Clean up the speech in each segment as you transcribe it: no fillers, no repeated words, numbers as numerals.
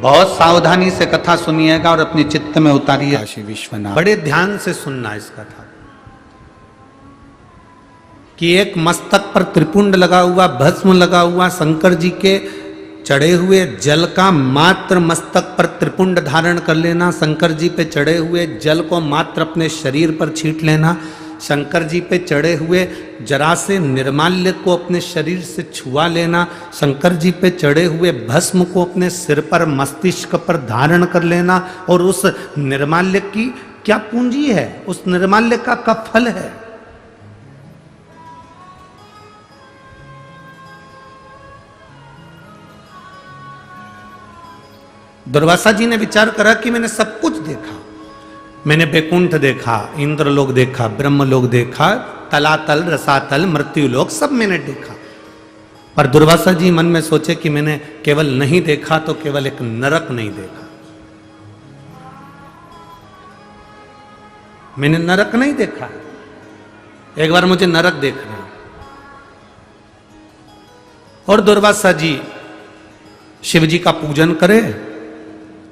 बहुत सावधानी से कथा सुनिएगा और अपने चित्त में उतारिए। काशी विश्वनाथ, बड़े ध्यान से सुनना इस कथा कि एक मस्तक पर त्रिपुंड लगा हुआ, भस्म लगा हुआ, शंकर जी के चढ़े हुए जल का मात्र मस्तक पर त्रिपुंड धारण कर लेना, शंकर जी पे चढ़े हुए जल को मात्र अपने शरीर पर छींट लेना, शंकर जी पे चढ़े हुए जरा से निर्माल्य को अपने शरीर से छुआ लेना, शंकर जी पे चढ़े हुए भस्म को अपने सिर पर मस्तिष्क पर धारण कर लेना, और उस निर्माल्य की क्या पूंजी है, उस निर्माल्य का फल है। दुर्वासा जी ने विचार करा कि मैंने सब कुछ देखा, मैंने बैकुंठ देखा, इंद्रलोक देखा, ब्रह्मलोक देखा, तलातल, रसातल, मृत्युलोक सब मैंने देखा, पर दुर्वासा जी मन में सोचे कि मैंने केवल नहीं देखा तो केवल एक नरक नहीं देखा, मैंने नरक नहीं देखा, एक बार मुझे नरक देखना है। और दुर्वासा जी शिव जी का पूजन करे,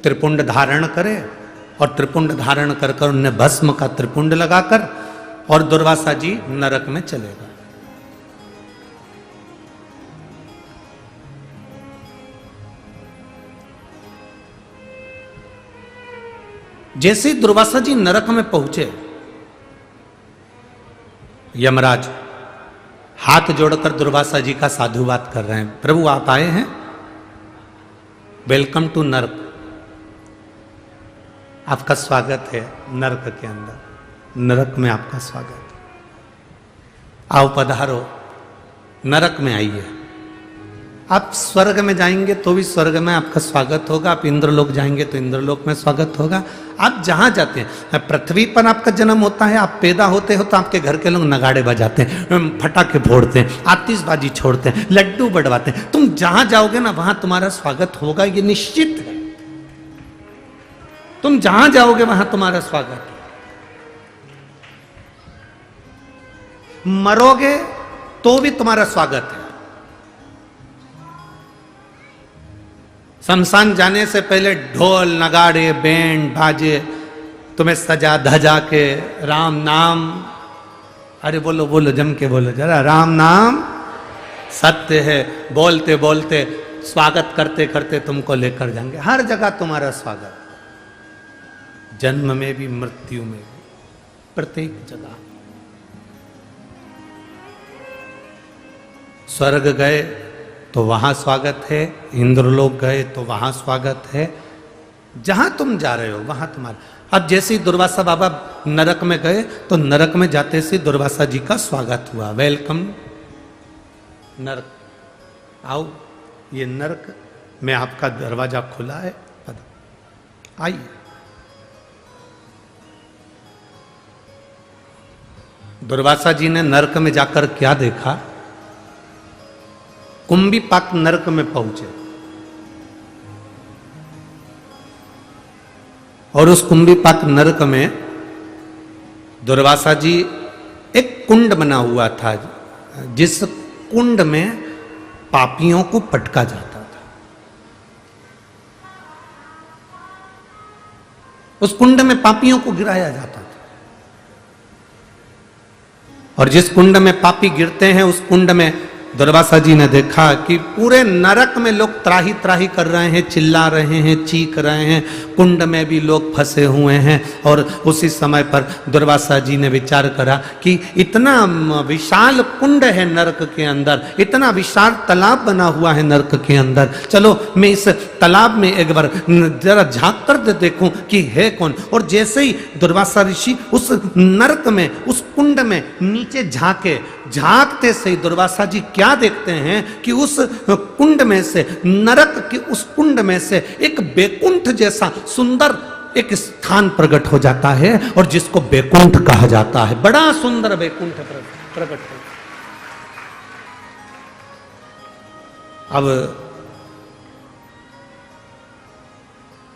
त्रिपुंड धारण करे, और त्रिपुंड धारण कर कर उन्हें भस्म का त्रिपुंड लगाकर और दुर्वासा जी नरक में चले गए। जैसे ही दुर्वासा जी नरक में पहुंचे, यमराज हाथ जोड़कर दुर्वासा जी का साधुवाद कर रहे हैं। प्रभु आप आए हैं, वेलकम टू नरक, आपका स्वागत है नरक के अंदर, नरक में आपका स्वागत, आओ पधारो, नरक में आइए। आप स्वर्ग में जाएंगे तो भी स्वर्ग में आपका स्वागत होगा, आप इंद्रलोक जाएंगे तो इंद्रलोक में स्वागत होगा, आप जहां जाते हैं। पृथ्वी पर आपका जन्म होता है, आप पैदा होते हो तो आपके घर के लोग नगाड़े बजाते हैं, फटाके फोड़ते हैं, आतिशबाजी छोड़ते हैं, लड्डू बंटवाते हैं। तुम जहां जाओगे ना वहां तुम्हारा स्वागत होगा, ये निश्चित है। तुम जहां जाओगे वहां तुम्हारा स्वागत है। मरोगे तो भी तुम्हारा स्वागत है। शमशान जाने से पहले ढोल नगाड़े बैंड बाजे तुम्हें सजा धजा के राम नाम, अरे बोलो बोलो जम के बोलो जरा, राम नाम सत्य है, बोलते बोलते स्वागत करते करते तुमको लेकर जाएंगे। हर जगह तुम्हारा स्वागत, जन्म में भी मृत्यु में भी, प्रत्येक जगह। स्वर्ग गए तो वहां स्वागत है, इंद्रलोक गए तो वहां स्वागत है, जहां तुम जा रहे हो वहां तुम्हारा। अब जैसे ही दुर्वासा बाबा नरक में गए तो नरक में जाते से दुर्वासा जी का स्वागत हुआ, वेलकम नरक, आओ ये नरक में आपका दरवाजा खुला है, आइए। दुर्वासा जी ने नरक में जाकर क्या देखा, कुंभीपाक नरक में पहुंचे और उस कुंभीपाक नरक में दुर्वासा जी, एक कुंड बना हुआ था जिस कुंड में पापियों को पटका जाता था। उस कुंड में पापियों को गिराया जाता था, और जिस कुंड में पापी गिरते हैं उस कुंड में दुर्वासा जी ने देखा कि पूरे नरक में लोग त्राही त्राही कर रहे हैं, चिल्ला रहे हैं, चीख रहे हैं, कुंड में भी लोग फंसे हुए हैं। और उसी समय पर दुर्वासा जी ने विचार करा कि इतना विशाल कुंड है नरक के अंदर, इतना विशाल तालाब बना हुआ है नरक के अंदर, चलो मैं इस तालाब में एक बार जरा झांक कर देखूं कि है कौन। और जैसे ही दुर्वासा ऋषि उस नरक में, उस कुंड में नीचे झांके, झांकते से दुर्वासा जी क्या देखते हैं कि उस कुंड में से, नरक के उस कुंड में से एक बैकुंठ जैसा सुंदर एक स्थान प्रकट हो जाता है, और जिसको बैकुंठ कहा जाता है। बड़ा सुंदर बैकुंठ प्रकट हो। अब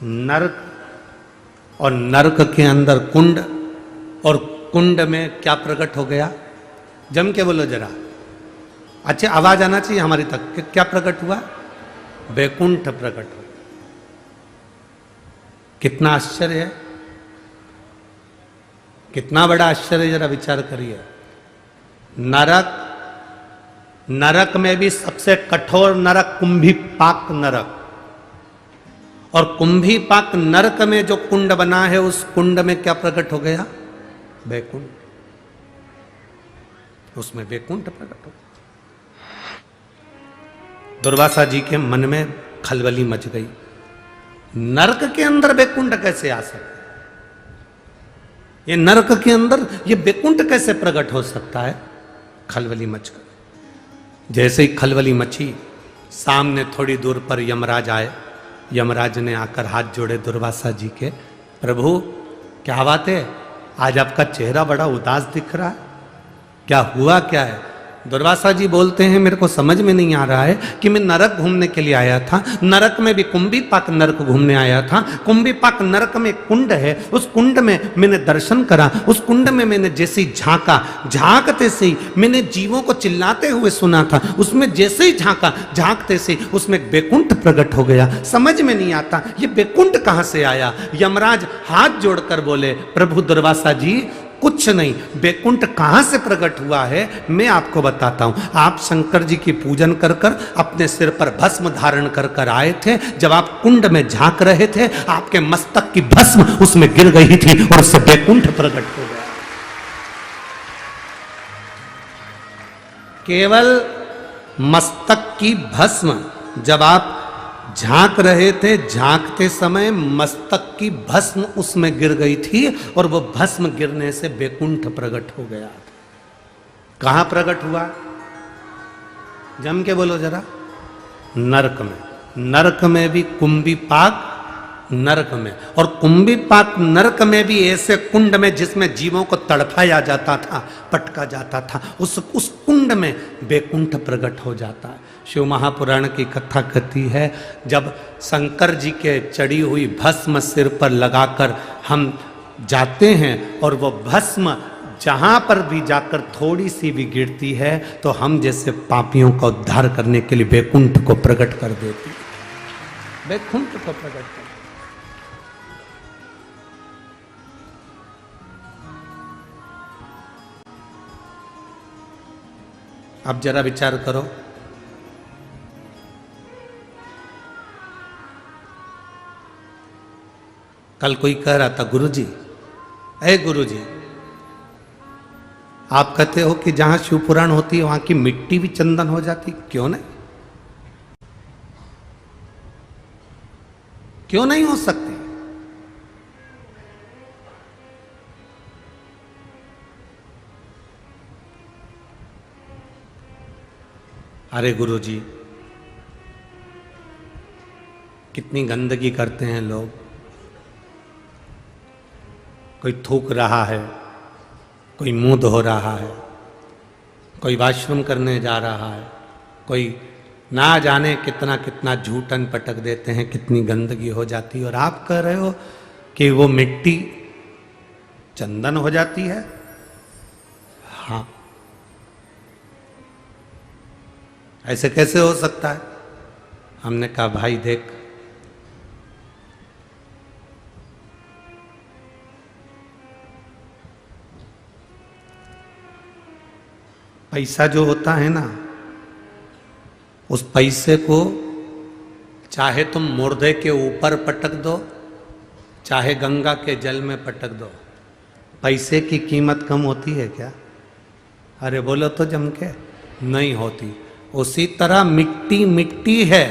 नरक और नरक के अंदर कुंड, और कुंड में क्या प्रकट हो गया, जम के बोलो जरा, अच्छे आवाज आना चाहिए हमारी तक कि क्या प्रकट हुआ, बैकुंठ प्रकट हुआ। कितना आश्चर्य है, कितना बड़ा आश्चर्य, जरा विचार करिए। नरक, नरक में भी सबसे कठोर नरक कुंभीपाक नरक, और कुंभीपाक नरक में जो कुंड बना है उस कुंड में क्या प्रकट हो गया? वैकुंठ। उसमें वैकुंठ प्रकट हो। दुर्वासा जी के मन में खलबली मच गई, नरक के अंदर वैकुंठ कैसे आ सकता है? ये नरक के अंदर ये वैकुंठ कैसे प्रकट हो सकता है? खलबली मच गई। जैसे ही खलबली मची, सामने थोड़ी दूर पर यमराज आए। यमराज ने आकर हाथ जोड़े दुर्वासा जी के, प्रभु क्या बात है, आज आपका चेहरा बड़ा उदास दिख रहा है, क्या हुआ क्या है? दुर्वासा जी बोलते हैं, मेरे को समझ में नहीं आ रहा है कि मैं नरक घूमने के लिए आया था, नरक में भी कुंभीपाक नरक घूमने आया था। कुंभीपाक नरक में कुंड है, उस कुंड में मैंने दर्शन करा, उस कुंड में मैंने जैसे ही झांका, झांकते से ही मैंने जीवों को चिल्लाते हुए सुना था, उसमें जैसे ही झांका, झांकते से उसमें वैकुंठ प्रकट हो गया। समझ में नहीं आता ये वैकुंठ कहां से आया। यमराज हाथ जोड़कर बोले, प्रभु दुर्वासा जी कुछ नहीं, वैकुंठ कहां से प्रकट हुआ है मैं आपको बताता हूं। आप शंकर जी की पूजन कर कर अपने सिर पर भस्म धारण कर कर आए थे। जब आप कुंड में झांक रहे थे, आपके मस्तक की भस्म उसमें गिर गई थी और उससे वैकुंठ प्रकट हो गया। केवल मस्तक की भस्म, जब आप झांक रहे थे, झांकते समय मस्तक की भस्म उसमें गिर गई थी और वो भस्म गिरने से वैकुंठ प्रकट हो गया। कहां प्रकट हुआ? जम के बोलो जरा। नरक में। नरक में भी कुंभीपाक नरक में, और कुंभीपाक नरक में भी ऐसे कुंड में जिसमें जीवों को तड़पाया जाता था, पटका जाता था, उस कुंड में वैकुंठ प्रकट हो जाता है। शिव महापुराण की कथा कहती है, जब शंकर जी के चढ़ी हुई भस्म सिर पर लगाकर हम जाते हैं और वो भस्म जहां पर भी जाकर थोड़ी सी भी गिरती है तो हम जैसे पापियों का उद्धार करने के लिए वैकुंठ को प्रकट कर देती है। वैकुंठ को प्रकट कर। अब जरा विचार करो, कल कोई कह रहा था, गुरुजी, ऐ गुरुजी, आप कहते हो कि जहां शिव पुराण होती है वहां की मिट्टी भी चंदन हो जाती, क्यों नहीं? क्यों नहीं हो सकती? अरे गुरुजी, कितनी गंदगी करते हैं लोग। कोई थूक रहा है, कोई मुंह धो रहा है, कोई वॉशरूम करने जा रहा है, कोई ना जाने कितना कितना झूठन पटक देते हैं, कितनी गंदगी हो जाती है। और आप कह रहे हो कि वो मिट्टी चंदन हो जाती है? हाँ, ऐसे कैसे हो सकता है? हमने कहा, भाई देख, पैसा जो होता है ना, उस पैसे को चाहे तुम मुर्दे के ऊपर पटक दो, चाहे गंगा के जल में पटक दो, पैसे की कीमत कम होती है क्या? अरे बोलो तो जम के, नहीं होती। उसी तरह मिट्टी मिट्टी है।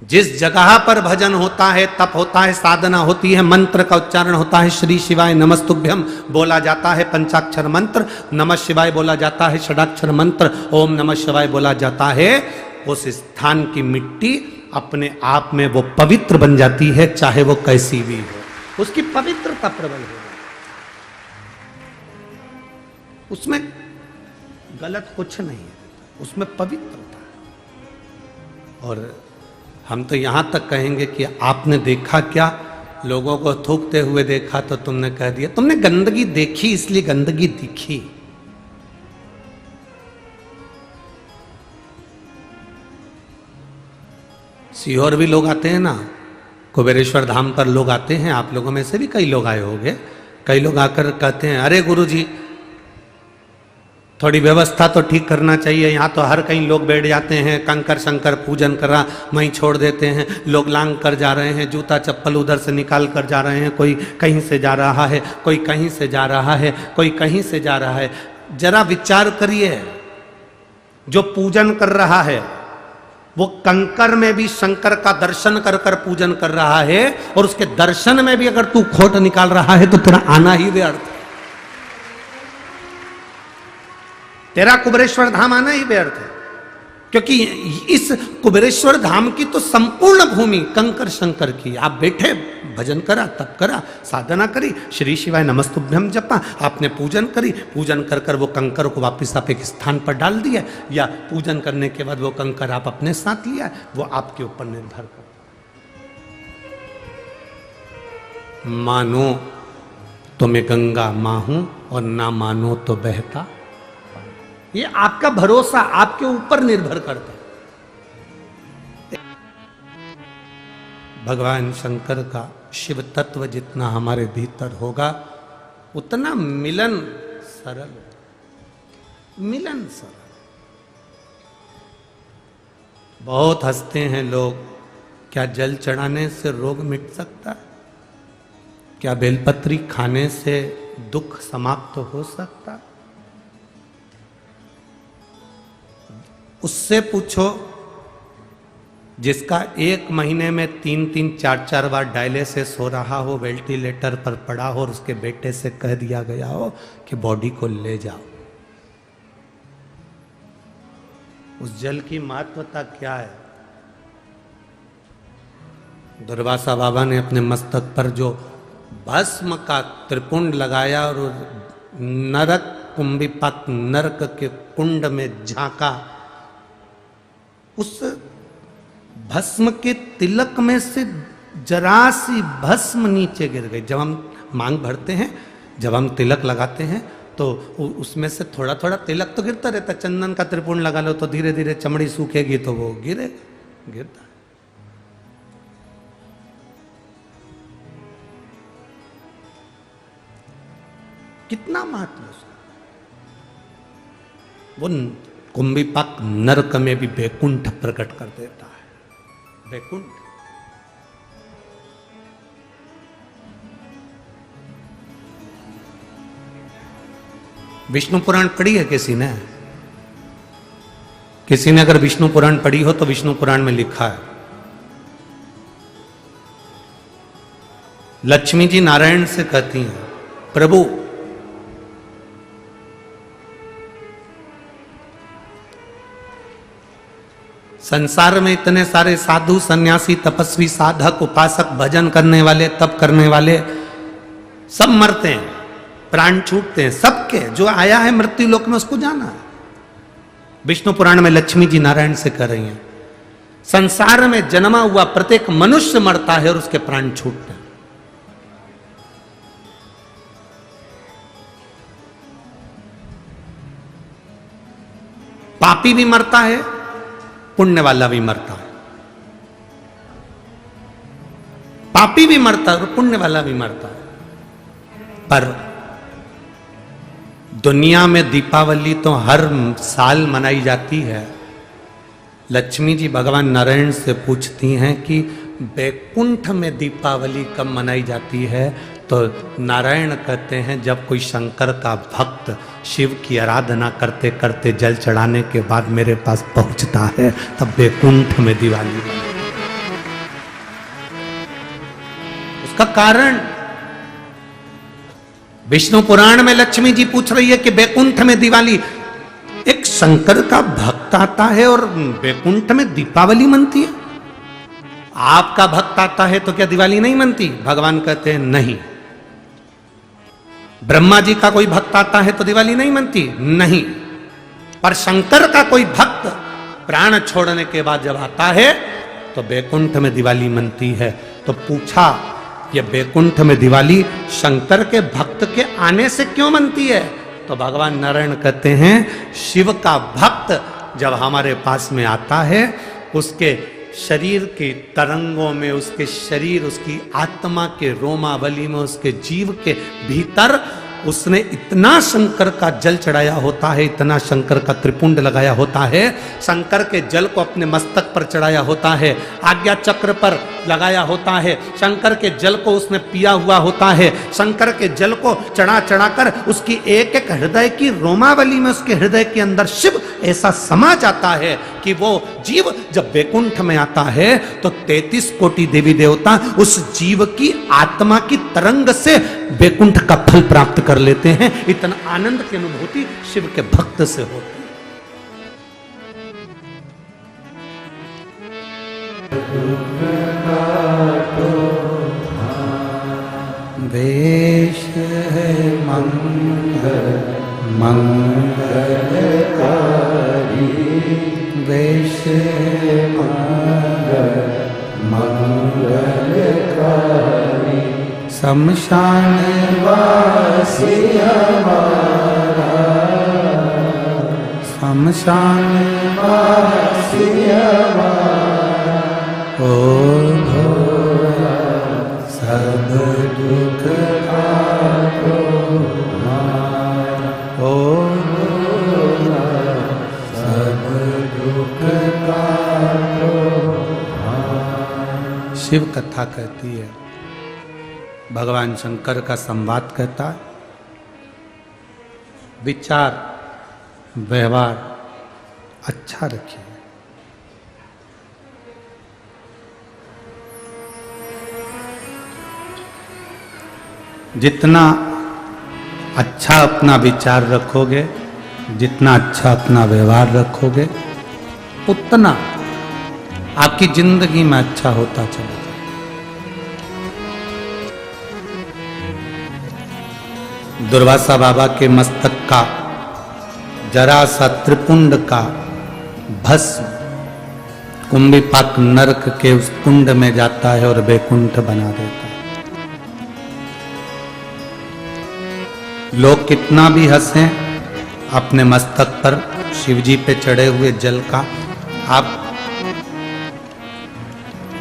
जिस जगह पर भजन होता है, तप होता है, साधना होती है, मंत्र का उच्चारण होता है, श्री शिवाय नमस्तुभ्यम बोला जाता है, पंचाक्षर मंत्र, नमः शिवाय बोला जाता है, षडाक्षर मंत्र, ओम नमः शिवाय बोला जाता है, उस स्थान की मिट्टी अपने आप में वो पवित्र बन जाती है, चाहे वो कैसी भी हो। उसकी पवित्रता प्रबल हो, उसमें गलत कुछ नहीं है, उसमें पवित्रता है। और हम तो यहां तक कहेंगे कि आपने देखा क्या? लोगों को थूकते हुए देखा तो तुमने कह दिया, तुमने गंदगी देखी इसलिए गंदगी दिखी। सीहोर भी लोग आते हैं ना, कुबेरेश्वर धाम पर लोग आते हैं, आप लोगों में से भी कई लोग आए होंगे। कई लोग आकर कहते हैं, अरे गुरुजी थोड़ी व्यवस्था तो ठीक करना चाहिए, यहाँ तो हर कहीं लोग बैठ जाते हैं, कंकर शंकर पूजन करा वहीं छोड़ देते हैं, लोग लांग कर जा रहे हैं, जूता चप्पल उधर से निकाल कर जा रहे हैं, कोई कहीं से जा रहा है, कोई कहीं से जा रहा है, कोई कहीं से जा रहा है। जरा विचार करिए, जो पूजन कर रहा है वो कंकर में भी शंकर का दर्शन कर कर पूजन कर रहा है, और उसके दर्शन में भी अगर तू खोट निकाल रहा है तो तेरा आना ही व्यर्थ है, तेरा कुबेरेश्वर धाम आना ही व्यर्थ है। क्योंकि इस कुबेरेश्वर धाम की तो संपूर्ण भूमि कंकर शंकर की। आप बैठे, भजन करा, तप करा, साधना करी, श्री शिवाय नमस्तुभ्यम जपा, आपने पूजन करी, पूजन कर कर वो कंकर को वापस आप एक स्थान पर डाल दिया, या पूजन करने के बाद वो कंकर आप अपने साथ लिया, वो आपके ऊपर निर्भर कर। मानो तो मैं गंगा मां हूं और ना मानो तो बहता, ये आपका भरोसा आपके ऊपर निर्भर करता है। भगवान शंकर का शिव तत्व जितना हमारे भीतर होगा उतना मिलन सरल, मिलन सरल। बहुत हंसते हैं लोग, क्या जल चढ़ाने से रोग मिट सकता है? क्या बेलपत्री खाने से दुख समाप्त हो सकता है? उससे पूछो जिसका 1 महीने में 3-3, 4-4 बार डायलिसिस हो रहा हो, वेंटिलेटर पर पड़ा हो, और उसके बेटे से कह दिया गया हो कि बॉडी को ले जाओ। उस जल की महत्वता क्या है? दुर्वासा बाबा ने अपने मस्तक पर जो भस्म का त्रिपुंड लगाया और नरक कुंभिपाक नरक के कुंड में झांका, उस भस्म के तिलक में से जरा सी भस्म नीचे गिर गई। जब हम मांग भरते हैं, जब हम तिलक लगाते हैं तो उसमें से थोड़ा थोड़ा तिलक तो गिरता रहता। चंदन का त्रिपुंड लगा लो तो धीरे धीरे चमड़ी सूखेगी तो वो गिरता। कितना महत्व उसका। वो कुंभिपाक नरक में भी बैकुंठ प्रकट कर देता है। बैकुंठ विष्णु पुराण पढ़ी है किसी ने? किसी ने अगर विष्णु पुराण पढ़ी हो तो विष्णु पुराण में लिखा है, लक्ष्मी जी नारायण से कहती हैं, प्रभु संसार में इतने सारे साधु सन्यासी तपस्वी साधक उपासक भजन करने वाले तप करने वाले सब मरते हैं, प्राण छूटते हैं सबके। जो आया है मृत्यु लोक में उसको जाना है। विष्णु पुराण में लक्ष्मी जी नारायण से कह रही हैं, संसार में जन्मा हुआ प्रत्येक मनुष्य मरता है और उसके प्राण छूटते हैं। पापी भी मरता है, पुण्य वाला भी मरता है। पापी भी मरता है और पुण्य वाला भी मरता है। पर दुनिया में दीपावली तो हर साल मनाई जाती है। लक्ष्मी जी भगवान नारायण से पूछती हैं कि बैकुंठ में दीपावली कब मनाई जाती है? तो नारायण कहते हैं, जब कोई शंकर का भक्त शिव की आराधना करते करते जल चढ़ाने के बाद मेरे पास पहुंचता है, तब बैकुंठ में दिवाली। उसका कारण विष्णु पुराण में लक्ष्मी जी पूछ रही है कि बैकुंठ में दिवाली, एक शंकर का भक्त आता है और बैकुंठ में दीपावली मनती है। आपका भक्त आता है तो क्या दिवाली नहीं मनती? भगवान कहते हैं नहीं। ब्रह्मा जी का कोई भक्त आता है तो दिवाली नहीं मनती? नहीं। पर शंकर का कोई भक्त प्राण छोड़ने के बाद जब आता है तो बैकुंठ में दिवाली मनती है। तो पूछा, ये बैकुंठ में दिवाली शंकर के भक्त के आने से क्यों मनती है? तो भगवान नारायण कहते हैं, शिव का भक्त जब हमारे पास में आता है, उसके शरीर के तरंगों में, उसके शरीर, उसकी आत्मा के रोमावली में, उसके जीव के भीतर उसने इतना शंकर का जल चढ़ाया होता है, इतना शंकर का त्रिपुंड लगाया होता है, शंकर के जल को अपने मस्तक पर चढ़ाया होता है, आज्ञा चक्र पर लगाया होता है, शंकर के जल को उसने पिया हुआ होता है, शंकर के जल को चढ़ा चढ़ाकर उसकी एक एक हृदय की रोमावली में, उसके हृदय के अंदर शिव ऐसा समा जाता है कि वो जीव जब वैकुंठ में आता है तो 33 कोटि देवी देवता उस जीव की आत्मा की तरंग से वैकुंठ का फल प्राप्त कर लेते हैं। इतना आनंद की अनुभूति शिव के भक्त से होती है। वेश है मंगल मंगलकारी, वेश है मंगल मंगलकारी, शमशान वासी हमारा, शमशान वासी हमारा, ओ भोला सब दुख काटो हमारा, ओ भोला सब दुख काटो हमारा। शिव कथा कहती है, भगवान शंकर का संवाद कहता है, विचार व्यवहार अच्छा रखिए। जितना अच्छा अपना विचार रखोगे, जितना अच्छा अपना व्यवहार रखोगे, उतना आपकी जिंदगी में अच्छा होता चलेगा। दुर्वासा बाबा के मस्तक का जरा सा त्रिपुंड का भस्म कुंभीपाक नरक के उस कुंड में जाता है और वैकुंठ बना देता है। लोग कितना भी हंसें, अपने मस्तक पर शिवजी पे चढ़े हुए जल का आप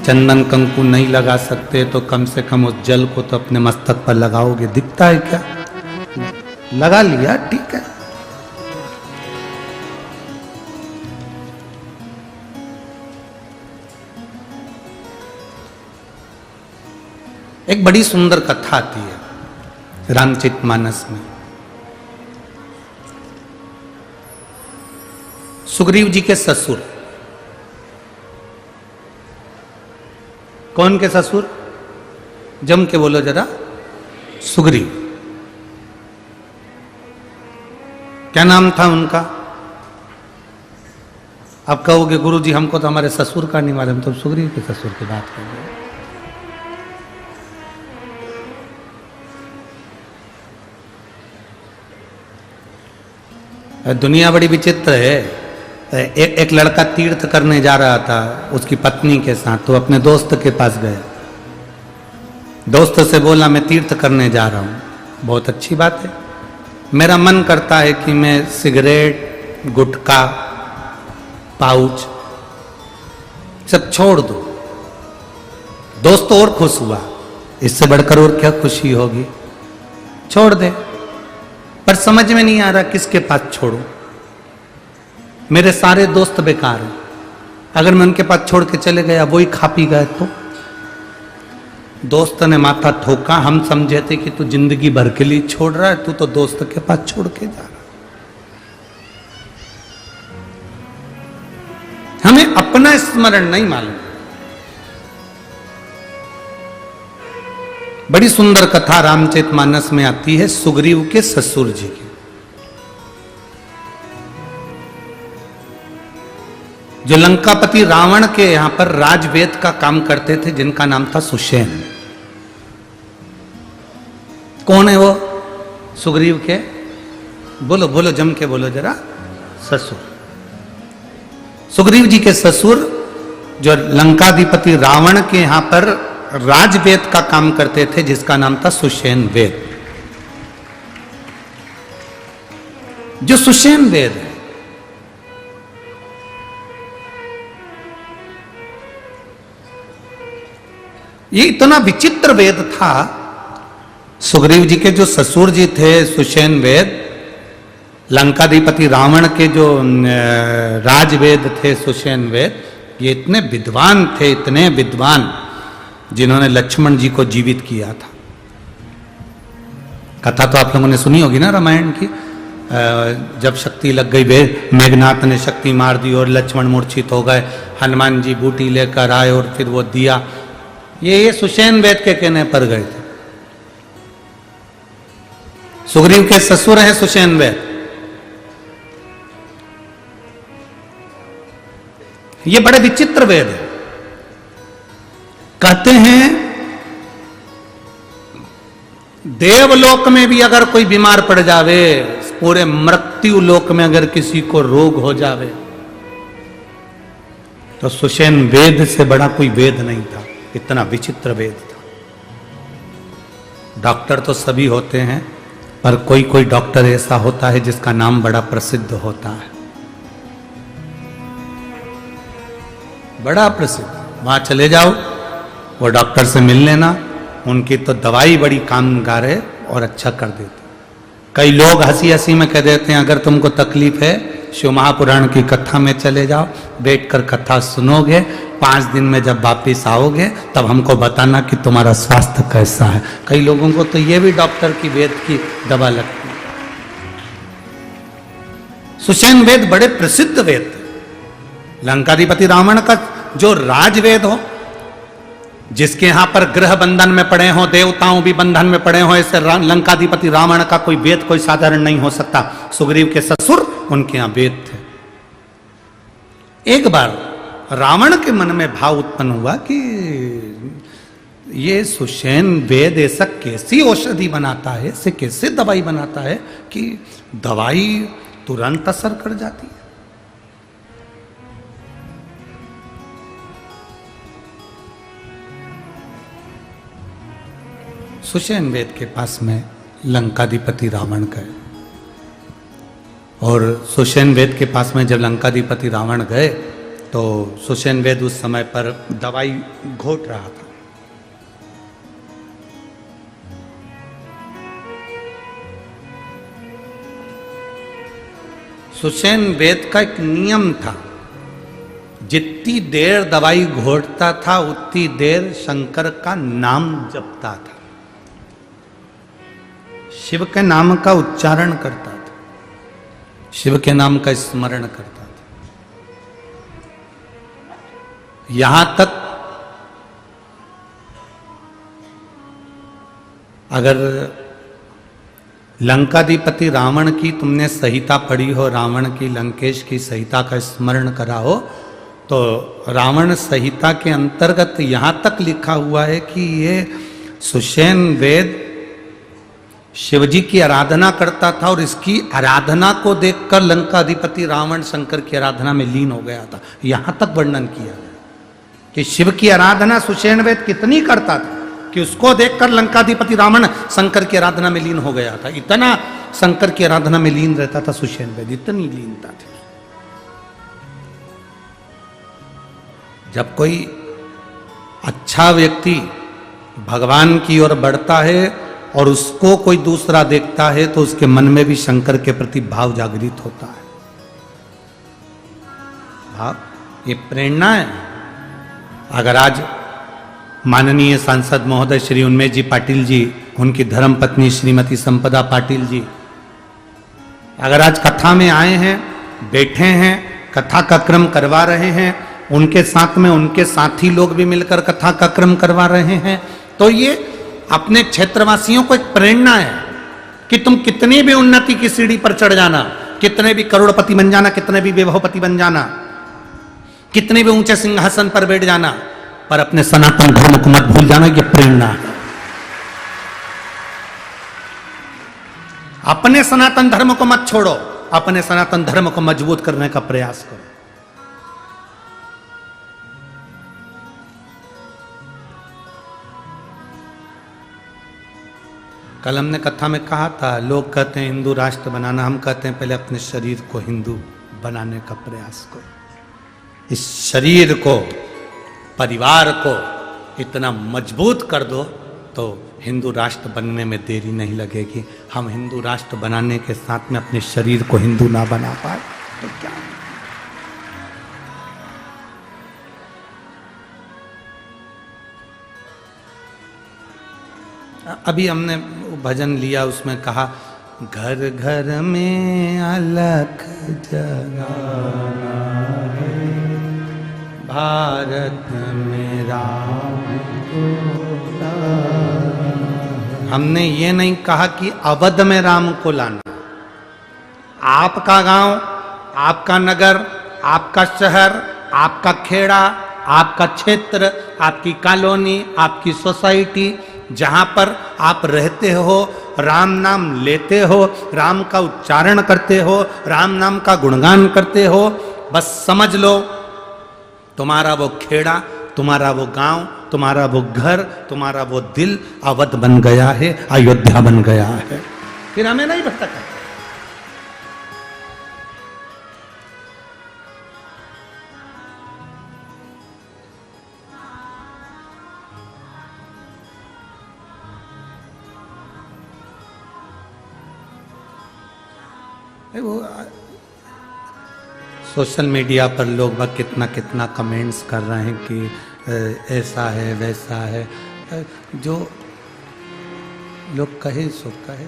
चंदन कंकु नहीं लगा सकते तो कम से कम उस जल को तो अपने मस्तक पर लगाओगे। दिखता है क्या? लगा लिया, ठीक है। एक बड़ी सुंदर कथा आती है रामचरितमानस में। सुग्रीव जी के ससुर, कौन के ससुर? जम के बोलो जरा। सुग्रीव। क्या नाम था उनका? आप कहोगे गुरुजी हमको तो हमारे ससुर का नहीं मालूम, तो सुग्रीव के ससुर की बात कर रहे हैं। दुनिया बड़ी विचित्र है। एक लड़का तीर्थ करने जा रहा था उसकी पत्नी के साथ, तो अपने दोस्त के पास गया। दोस्त से बोला मैं तीर्थ करने जा रहा हूं। बहुत अच्छी बात है, मेरा मन करता है कि मैं सिगरेट, गुटखा, पाउच सब छोड़ दूं। दोस्त और खुश हुआ, इससे बढ़कर और क्या खुशी होगी। छोड़ दे, पर समझ में नहीं आ रहा किसके पास छोड़ूं। मेरे सारे दोस्त बेकार हैं, अगर मैं उनके पास छोड़ के चले गया वही खा पी गए तो। दोस्त ने माथा ठोका। हम समझे थे कि तू जिंदगी भर के लिए छोड़ रहा है, तू तो दोस्त के पास छोड़ के जा रहा। हमें अपना स्मरण नहीं मालूम। बड़ी सुंदर कथा रामचरितमानस में आती है सुग्रीव के ससुर जी की। जो लंकापति रावण के यहां पर राजवेद का काम करते थे, जिनका नाम था सुषेण। कौन है वो? सुग्रीव के, बोलो बोलो जम के बोलो जरा, ससुर। सुग्रीव जी के ससुर जो लंकाधिपति रावण के यहां पर राजवेद का काम करते थे, जिसका नाम था सुषेण वेद। जो सुषेण वेद है ये इतना विचित्र वेद था। सुग्रीव जी के जो ससुर जी थे सुषेण वेद, लंकाधिपति रावण के जो राजवेद थे सुषेण वेद, ये इतने विद्वान थे, इतने विद्वान, जिन्होंने लक्ष्मण जी को जीवित किया था। कथा तो आप लोगों ने सुनी होगी ना रामायण की। जब शक्ति लग गई, मेघनाथ ने शक्ति मार दी और लक्ष्मण मूर्छित हो गए, हनुमान जी बूटी लेकर आए और फिर वो दिया, ये सुषेण वेद के कहने पर गए थे। सुग्रीव के ससुर हैं सुषेण वेद। ये बड़े विचित्र वेद है। कहते हैं देवलोक में भी अगर कोई बीमार पड़ जावे, पूरे मृत्यु लोक में अगर किसी को रोग हो जावे, तो सुषेण वेद से बड़ा कोई वेद नहीं था। इतना विचित्र वेद था। डॉक्टर तो सभी होते हैं, पर कोई कोई डॉक्टर ऐसा होता है जिसका नाम बड़ा प्रसिद्ध होता है, बड़ा प्रसिद्ध। वहां चले जाओ, वो डॉक्टर से मिल लेना, उनकी तो दवाई बड़ी कामगार है और अच्छा कर देते। कई लोग हंसी हंसी में कह देते हैं अगर तुमको तकलीफ है शिव महापुराण की कथा में चले जाओ, बैठकर कथा सुनोगे, 5 दिन में जब वापिस आओगे तब हमको बताना कि तुम्हारा स्वास्थ्य कैसा है। कई लोगों को तो ये भी डॉक्टर की वेद की दवा लगती है। सुषेण वेद बड़े प्रसिद्ध वेद थे। लंकाधिपति रावण का जो राजवेद हो, जिसके यहां पर ग्रह बंधन में पड़े हो, देवताओं भी बंधन में पड़े हो, ऐसे लंकाधिपति रावण का कोई वेद कोई साधारण नहीं हो सकता। सुग्रीव के ससुर उनके यहां वेद थे। एक बार रावण के मन में भाव उत्पन्न हुआ कि ये सुषेण वेद ऐसा कैसी औषधि बनाता है, ऐसे कैसे दवाई बनाता है कि दवाई तुरंत असर कर जाती है। सुषेण वेद के पास में लंकाधिपति रावण गए, और सुषेण वेद के पास में जब लंकाधिपति रावण गए तो सुषेण वेद उस समय पर दवाई घोट रहा था। सुषेण वेद का एक नियम था, जितनी देर दवाई घोटता था उतनी देर शंकर का नाम जपता था, शिव के नाम का उच्चारण करता था, शिव के नाम का स्मरण करता था। यहां तक अगर लंकाधिपति रावण की तुमने संहिता पढ़ी हो, रावण की लंकेश की संहिता का स्मरण करा हो, तो रावण संहिता के अंतर्गत यहां तक लिखा हुआ है कि ये सुषेण वेद शिवजी की आराधना करता था, और इसकी आराधना को देखकर लंकाधिपति रावण शंकर की आराधना में लीन हो गया था। यहां तक वर्णन किया गया कि शिव की आराधना सुषेण वेद कितनी करता था कि उसको देखकर लंकाधिपति रावण शंकर की आराधना में लीन हो गया था। इतना शंकर की आराधना में लीन रहता था सुषेण वेद, इतनी लीनता थी। जब कोई अच्छा व्यक्ति भगवान की ओर बढ़ता है और उसको कोई दूसरा देखता है तो उसके मन में भी शंकर के प्रति भाव जागृत होता है। भाव, ये प्रेरणा है। अगर आज माननीय सांसद महोदय श्री उन्मेष जी पाटिल जी, उनकी धर्मपत्नी श्रीमती संपदा पाटिल जी, अगर आज कथा में आए हैं, बैठे हैं, कथा का क्रम करवा रहे हैं, उनके साथ में उनके साथी लोग भी मिलकर कथा का क्रम करवा रहे हैं, तो ये अपने क्षेत्रवासियों को एक प्रेरणा है कि तुम कितनी भी उन्नति की सीढ़ी पर चढ़ जाना, कितने भी करोड़पति बन जाना, कितने भी वैभवपति बन जाना, कितने भी ऊंचे सिंहासन पर बैठ जाना, पर अपने सनातन धर्म को मत भूल जाना। ये प्रेरणा है। अपने सनातन धर्म को मत छोड़ो, अपने सनातन धर्म को मजबूत करने का प्रयास करो। कल हमने कथा में कहा था, लोग कहते हैं हिंदू राष्ट्र बनाना, हम कहते हैं पहले अपने शरीर को हिंदू बनाने का प्रयास करो। इस शरीर को, परिवार को इतना मजबूत कर दो तो हिंदू राष्ट्र बनने में देरी नहीं लगेगी। हम हिंदू राष्ट्र बनाने के साथ में अपने शरीर को हिंदू ना बना पाए तो क्या। अभी हमने भजन लिया, उसमें कहा घर घर में अलख जगाना है, भारत में राम को लाना। हमने ये नहीं कहा कि अवध में राम को लाना। आपका गांव, आपका नगर, आपका शहर, आपका खेड़ा, आपका क्षेत्र, आपकी कॉलोनी, आपकी सोसाइटी, जहां पर आप रहते हो, राम नाम लेते हो, राम का उच्चारण करते हो, राम नाम का गुणगान करते हो, बस समझ लो तुम्हारा वो खेड़ा, तुम्हारा वो गांव, तुम्हारा वो घर, तुम्हारा वो दिल अवध बन गया है, अयोध्या बन गया है। फिर हमें नहीं भटका। वो सोशल मीडिया पर लोग बाग कितना कितना कमेंट्स कर रहे हैं कि ऐसा है वैसा है। जो लोग कहे सो कहे।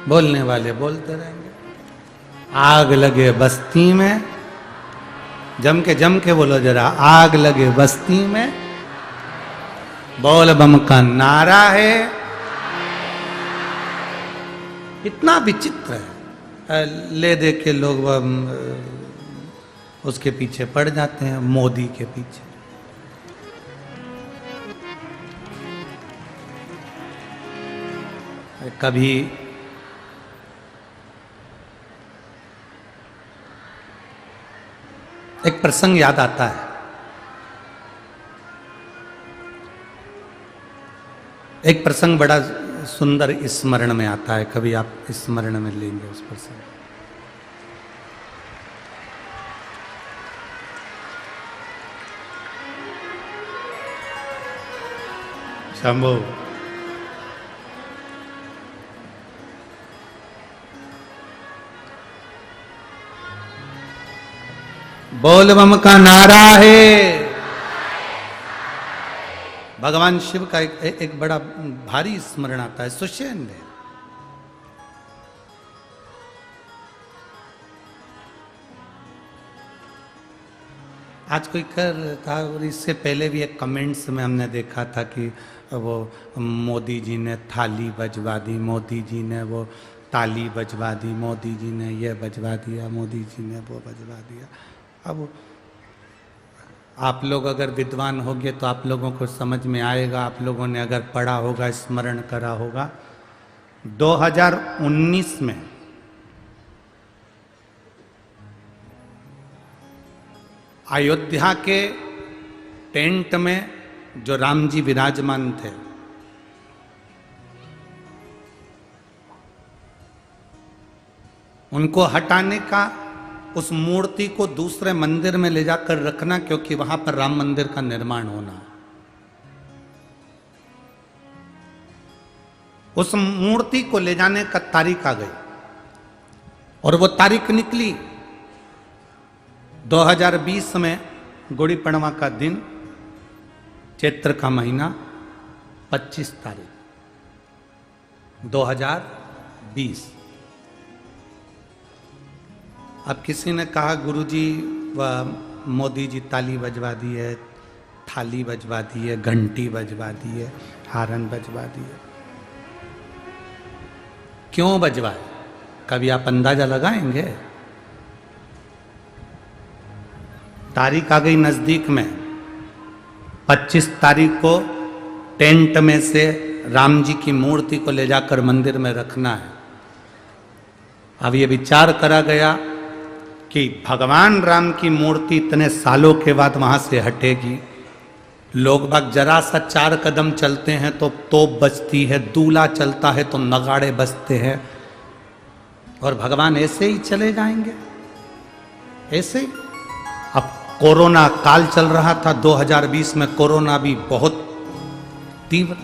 बोलने वाले बोलते रहेंगे। आग लगे बस्ती में, जम के बोलो जरा, आग लगे बस्ती में, बोल बम का नारा है। इतना विचित्र है, ले दे के लोग उसके पीछे पड़ जाते हैं, मोदी के पीछे। कभी एक प्रसंग याद आता है। एक प्रसंग बड़ा सुंदर स्मरण में आता है, कभी आप स्मरण में लेंगे उस प्रसंग। शंभो बोल बम का नारा है। भगवान शिव का एक बड़ा भारी स्मरण आता है, सुषेण है। आज कोई कर था, और इससे पहले भी एक कमेंट्स में हमने देखा था कि वो मोदी जी ने थाली बजवा दी, मोदी जी ने वो ताली बजवा दी, मोदी जी ने ये बजवा दिया, मोदी जी ने वो बजवा दिया। अब आप लोग अगर विद्वान होंगे तो आप लोगों को समझ में आएगा, आप लोगों ने अगर पढ़ा होगा, स्मरण करा होगा। 2019 में अयोध्या के टेंट में जो राम जी विराजमान थे, उनको हटाने का, उस मूर्ति को दूसरे मंदिर में ले जाकर रखना, क्योंकि वहां पर राम मंदिर का निर्माण होना। उस मूर्ति को ले जाने का तारीख आ गई और वो तारीख निकली 2020 में, गुड़ी पड़वा का दिन, चैत्र का महीना, 25 तारीख 2020। अब किसी ने कहा गुरुजी व मोदी जी ताली बजवा दी है, थाली बजवा दी है, घंटी बजवा दी है, हारन बजवा दी है। क्यों बजवाए? कभी आप अंदाजा लगाएंगे? तारीख आ गई नजदीक में, 25 तारीख को टेंट में से राम जी की मूर्ति को ले जाकर मंदिर में रखना है। अब ये विचार करा गया कि भगवान राम की मूर्ति इतने सालों के बाद वहां से हटेगी। लोग बाग जरा सा 4 कदम चलते हैं तो तोप बजती है, दूल्हा चलता है तो नगाड़े बजते हैं, और भगवान ऐसे ही चले जाएंगे। ऐसे अब कोरोना काल चल रहा था 2020 में, कोरोना भी बहुत तीव्र।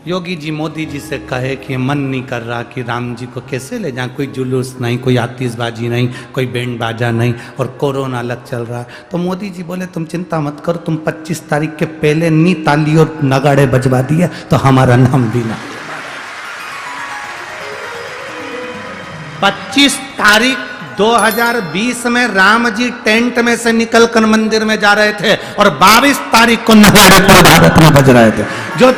योगी जी मोदी जी से कहे कि मन नहीं कर रहा कि राम जी को कैसे ले जाएं, कोई जुलूस नहीं, कोई आतिशबाजी नहीं, कोई बैंड बाजा नहीं, और कोरोना अलग चल रहा है। तो मोदी जी बोले तुम चिंता मत करो, तुम 25 तारीख के पहले नी ताली और नगाड़े बजवा दिए तो हमारा नाम भी ना। 25 तारीख 2020 में राम जी टेंट में से निकलकर मंदिर में जा रहे थे और 22 तारीख को नगाड़े पूरे भारत में बज रहे थे। जो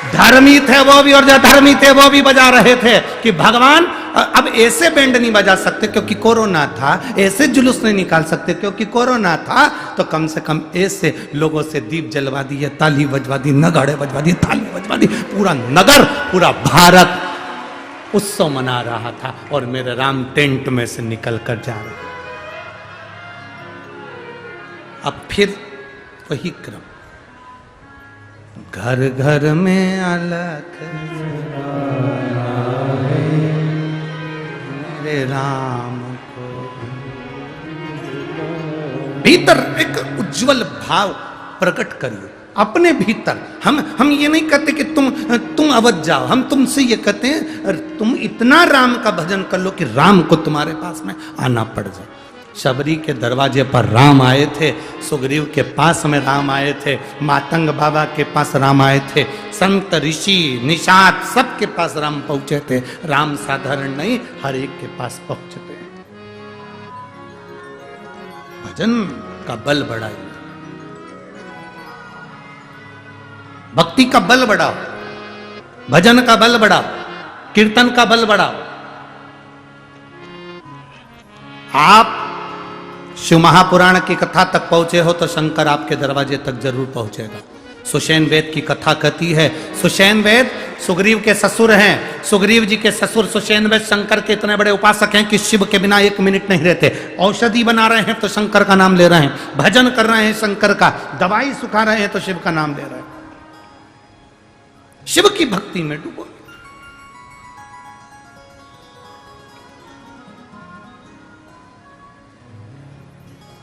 धर्मी थे वो भी और जो धर्मी थे वो भी बजा रहे थे कि भगवान अब ऐसे बैंड नहीं बजा सकते क्योंकि कोरोना था, ऐसे जुलूस नहीं निकाल सकते क्योंकि कोरोना था, तो कम से कम ऐसे लोगों से दीप जलवा दिए, ताली बजवा दी, नगाड़े बजवा दिए, ताली बजवा दी, पूरा नगर, पूरा भारत उत्सव मना रहा था और मेरे राम टेंट में से निकल कर जा रहे। अब फिर वही क्रम, घर घर में अलग मेरे राम को, भीतर एक उज्जवल भाव प्रकट करिए अपने भीतर। हम ये नहीं कहते कि तुम अवध जाओ, हम तुमसे ये कहते हैं तुम इतना राम का भजन कर लो कि राम को तुम्हारे पास में आना पड़ जाए। शबरी के दरवाजे पर राम आए थे, सुग्रीव के पास में राम आए थे, मातंग बाबा के पास राम आए थे, संत ऋषि निषाद सबके पास राम पहुंचे थे। राम साधारण नहीं, हर एक के पास पहुंचते हैं। भजन का बल बढ़ाइए, भक्ति का बल बढ़ाओ, भजन का बल बढ़ाओ, कीर्तन का बल बढ़ाओ। आप शिव महापुराण की कथा तक पहुंचे हो तो शंकर आपके दरवाजे तक जरूर पहुंचेगा। सुषेण वेद की कथा कहती है, सुषेण वेद सुग्रीव के ससुर हैं, सुग्रीव जी के ससुर सुषेण वेद शंकर के इतने बड़े उपासक हैं कि शिव के बिना एक मिनट नहीं रहते। औषधि बना रहे हैं तो शंकर का नाम ले रहे हैं, भजन कर रहे हैं शंकर का, दवाई सुखा रहे हैं तो शिव का नाम ले रहे हैं। शिव की भक्ति में डूबो।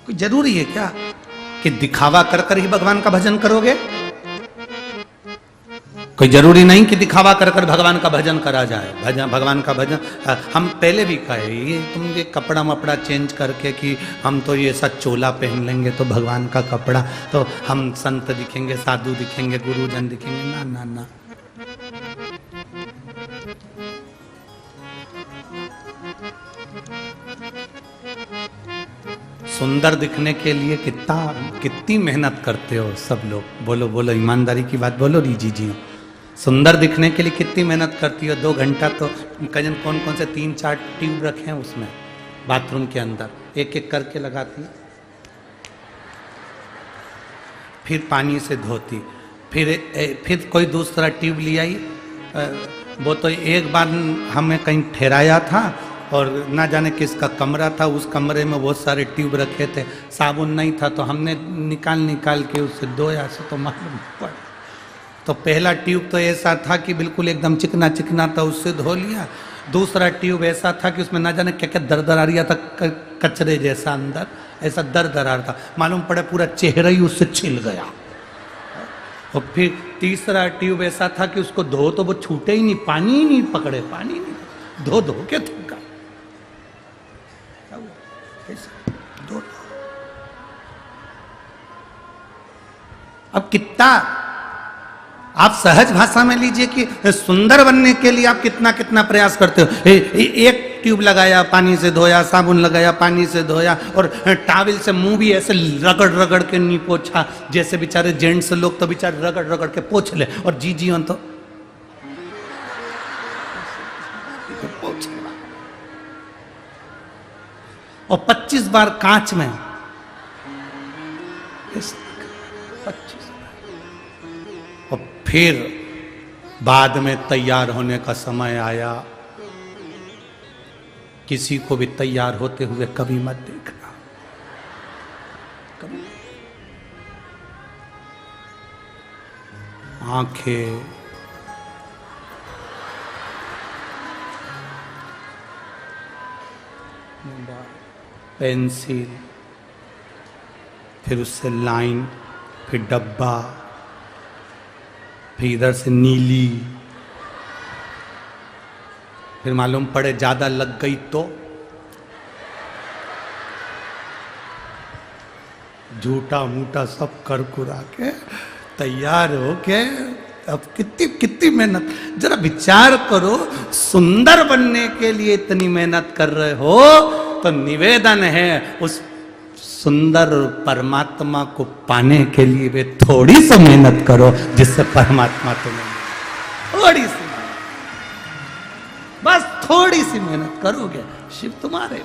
कोई जरूरी है क्या कि दिखावा कर कर ही भगवान का भजन करोगे? कोई जरूरी नहीं कि दिखावा कर कर भगवान का भजन करा जाए। भगवान का भजन हम पहले भी कहे, ये तुम ये कपड़ा मपड़ा चेंज करके कि हम तो ये ऐसा चोला पहन लेंगे तो भगवान का कपड़ा, तो हम संत दिखेंगे, साधु दिखेंगे, गुरुजन दिखेंगे। ना ना ना, सुंदर दिखने के लिए कितनी मेहनत करते हो सब लोग। बोलो बोलो, ईमानदारी की बात बोलो रीजी जी। सुंदर दिखने के लिए कितनी मेहनत करती हो? 2 घंटा तो कजन कौन कौन से 3-4 ट्यूब रखे हैं उसमें बाथरूम के अंदर, एक एक करके लगाती, फिर पानी से धोती, फिर कोई दूसरा ट्यूब ले आई। वो तो एक बार हमें कहीं ठहराया था और ना जाने किसका कमरा था, उस कमरे में बहुत सारे ट्यूब रखे थे, साबुन नहीं था तो हमने निकाल के उससे धोया से तो मालूम पड़ा। तो पहला ट्यूब तो ऐसा था कि बिल्कुल एकदम चिकना चिकना था, उससे धो लिया। दूसरा ट्यूब ऐसा था कि उसमें ना जाने क्या क्या दर आ रहा था, कचरे जैसा अंदर ऐसा दर आ रहा था, मालूम पड़े पूरा चेहरा ही उससे छिल गया। और फिर तीसरा ट्यूब ऐसा था कि उसको धो तो वो छूटे ही नहीं, पानी ही नहीं पकड़े, पानी नहीं धो के थूका। अब कितना आप सहज भाषा में लीजिए कि सुंदर बनने के लिए आप कितना प्रयास करते हो। एक ट्यूब लगाया, पानी से धोया, साबुन लगाया, पानी से धोया, और टावल से मुंह भी ऐसे रगड़ के नहीं पोछा, जैसे बेचारे जेंट्स लोग तो बेचारे रगड़ के पोछ ले, और जी तो पोछ। और 25 बार कांच में, 25। और फिर बाद में तैयार होने का समय आया, किसी को भी तैयार होते हुए कभी मत देखना, कभी। आंखें पेंसिल, फिर उससे लाइन, फिर डब्बा, फिर इधर से नीली, फिर मालूम पड़े ज्यादा लग गई तो झूठा मूठा सब कर कुरा के तैयार हो के अब कितनी कितनी मेहनत, जरा विचार करो, सुंदर बनने के लिए इतनी मेहनत कर रहे हो तो निवेदन है उस सुंदर परमात्मा को पाने के लिए वे थोड़ी सी मेहनत करो जिससे परमात्मा तुम्हें, थोड़ी सी मेहनत, बस थोड़ी सी मेहनत करोगे शिव तुम्हारे।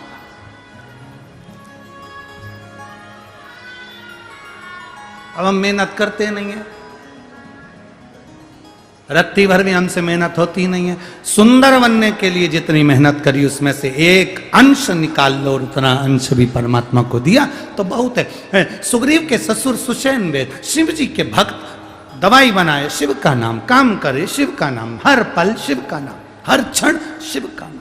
अब हम मेहनत करते नहीं है, रत्ती भर भी हमसे मेहनत होती नहीं है। सुंदर बनने के लिए जितनी मेहनत करी उसमें से एक अंश निकाल लो और उतना अंश भी परमात्मा को दिया तो बहुत है। सुग्रीव के ससुर सुषेण वेद शिव जी के भक्त दवाई बनाए शिव का नाम, काम करे शिव का नाम, हर पल शिव का नाम, हर क्षण शिव का नाम।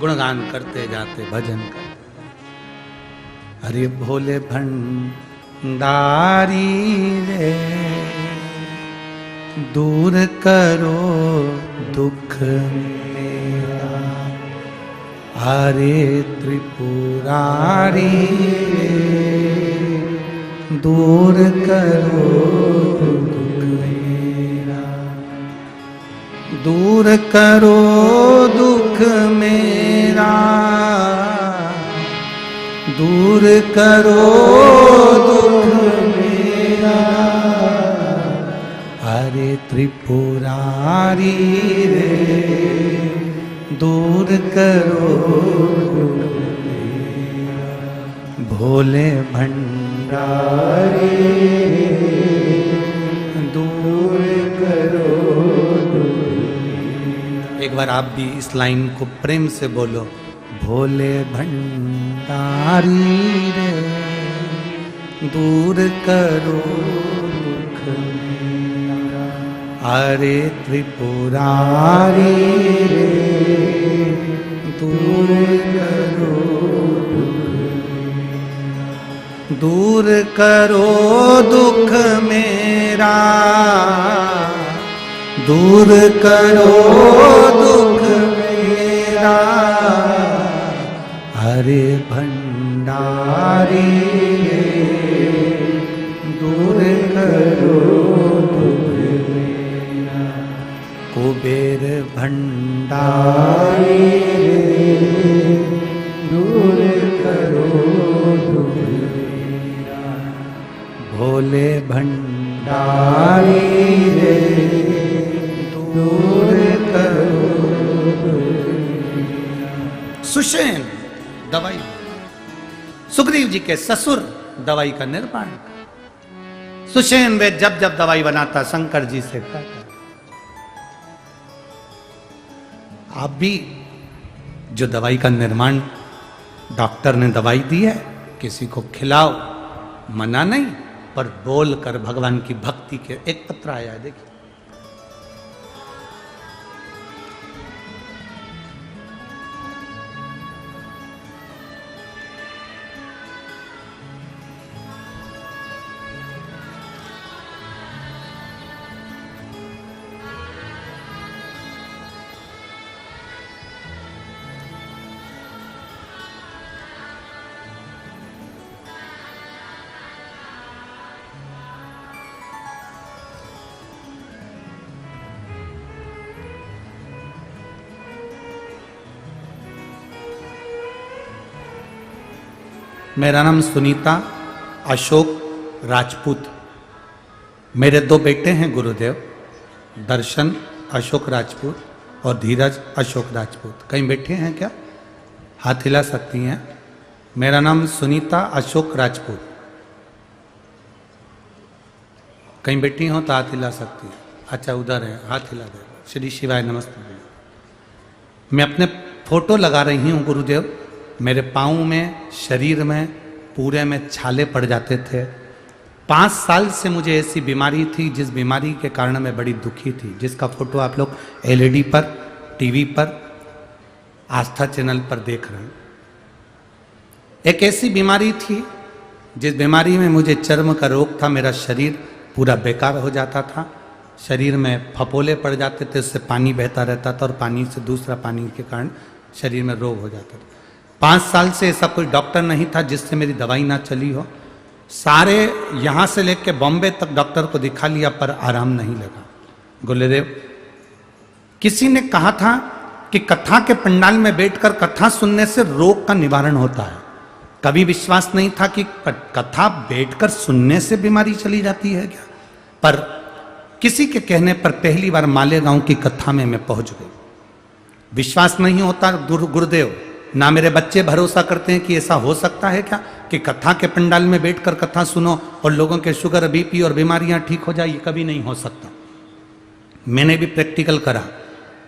गुणगान करते जाते, भजन करते, अरे भोले भंडारी रे दूर करो दुख मेरा, हरे त्रिपुरारी रे दूर करो दुख मेरा, दूर करो दुख मेरा, दूर करो दुख मेरा, हरे त्रिपुरारी रे दूर करो दुख मेरा, भोले भंडारी रे दूर करो दुख मेरा। एक बार आप भी इस लाइन को प्रेम से बोलो, भोले भंडारी रे दूर करो दुख मेरा, हरे त्रिपुरारी रे दूर करो दुख मेरा, दूर करो दुख मेरा, दूर करो दुख मेरा, हरे भंडारी रे दूर करो दुख मेरा, कुबेर भंडारी रे दूर करो दुख मेरा, भोले भंडारी रे दूर करो दुख मेरा। सुषेण दवाई, सुग्रीव जी के ससुर दवाई का निर्माण। सुषेण वे जब जब दवाई बनाता शंकर जी से कहता, आप भी जो दवाई का निर्माण डॉक्टर ने दवाई दी है किसी को खिलाओ, मना नहीं, पर बोल कर भगवान की भक्ति के। एक पत्र आया है देखिए, मेरा नाम सुनीता अशोक राजपूत। मेरे दो बेटे हैं गुरुदेव, दर्शन अशोक राजपूत और धीरज अशोक राजपूत। कहीं बैठे हैं क्या? हाथ हिला सकती हैं। मेरा नाम सुनीता अशोक राजपूत। कहीं बैठी हो तो हाथ हिला सकती है। अच्छा उधर है, हाथ हिला दे। श्री शिवाय नमस्ते। मैं अपने फोटो लगा रही हूँ गुरुदेव। मेरे पाँव में, शरीर में पूरे में छाले पड़ जाते थे, 5 साल से मुझे ऐसी बीमारी थी जिस बीमारी के कारण मैं बड़ी दुखी थी, जिसका फोटो आप लोग एलईडी पर, टीवी पर, आस्था चैनल पर देख रहे हैं। एक ऐसी बीमारी थी जिस बीमारी में मुझे चर्म का रोग था, मेरा शरीर पूरा बेकार हो जाता था, शरीर में फपोले पड़ जाते थे, उससे पानी बहता रहता था और पानी से दूसरा पानी के कारण शरीर में रोग हो जाता था। 5 साल से ऐसा कोई डॉक्टर नहीं था जिससे मेरी दवाई ना चली हो। सारे यहाँ से लेके बॉम्बे तक डॉक्टर को दिखा लिया पर आराम नहीं लगा। गुरुदेव, किसी ने कहा था कि कथा के पंडाल में बैठकर कथा सुनने से रोग का निवारण होता है। कभी विश्वास नहीं था कि कथा बैठकर सुनने से बीमारी चली जाती है क्या, पर किसी के कहने पर पहली बार मालेगांव की कथा में मैं पहुंच गई। विश्वास नहीं होता गुरुदेव, ना मेरे बच्चे भरोसा करते हैं कि ऐसा हो सकता है क्या कि कथा के पंडाल में बैठकर कथा सुनो और लोगों के शुगर, बीपी और बीमारियां ठीक हो जाए। ये कभी नहीं हो सकता। मैंने भी प्रैक्टिकल करा।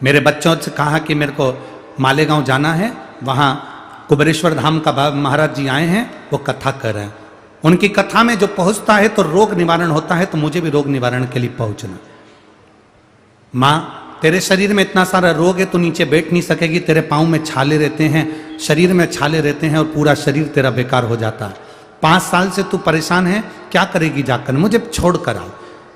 मेरे बच्चों से कहा कि मेरे को मालेगांव जाना है, वहाँ कुबेरेश्वर धाम का महाराज जी आए हैं, वो कथा कर रहे हैं। उनकी कथा में जो पहुंचता है तो रोग निवारण होता है, तो मुझे भी रोग निवारण के लिए पहुंचना। माँ, तेरे शरीर में इतना सारा रोग है, तू नीचे बैठ नहीं सकेगी, तेरे पाँव में छाले रहते हैं, शरीर में छाले रहते हैं और पूरा शरीर तेरा बेकार हो जाता है। 5 साल से तू परेशान है, क्या करेगी जाकर, मुझे छोड़ कर आओ।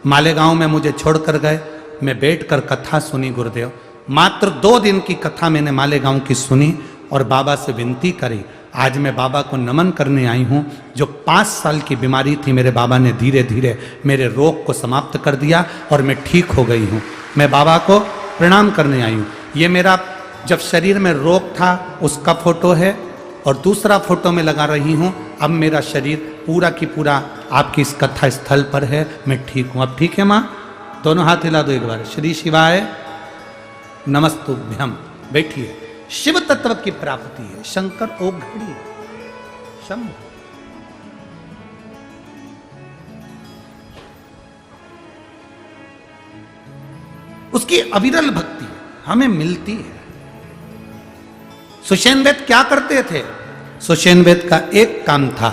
मालेगांव में मुझे छोड़ कर गए। मैं बैठ कर कथा सुनी गुरुदेव। मात्र 2 दिन की कथा मैंने मालेगांव की सुनी और बाबा से विनती करी। आज मैं बाबा को नमन करने आई हूँ। जो 5 साल की बीमारी थी, मेरे बाबा ने धीरे धीरे मेरे रोग को समाप्त कर दिया और मैं ठीक हो गई हूँ। मैं बाबा को प्रणाम करने आई हूँ। ये मेरा जब शरीर में रोग था उसका फोटो है और दूसरा फोटो में लगा रही हूँ। अब मेरा शरीर पूरा की पूरा आपकी इस कथा स्थल पर है, मैं ठीक हूँ। अब ठीक है माँ? दोनों हाथ हिला दो एक बार। श्री शिवाय नमस्तुभ्यम। बैठिए। शिव तत्व की प्राप्ति है। शंकर ओघड़ी शंभु। उसकी अविरल भक्ति हमें मिलती है। सुषेण वेद क्या करते थे? सुषेण वेद का एक काम था,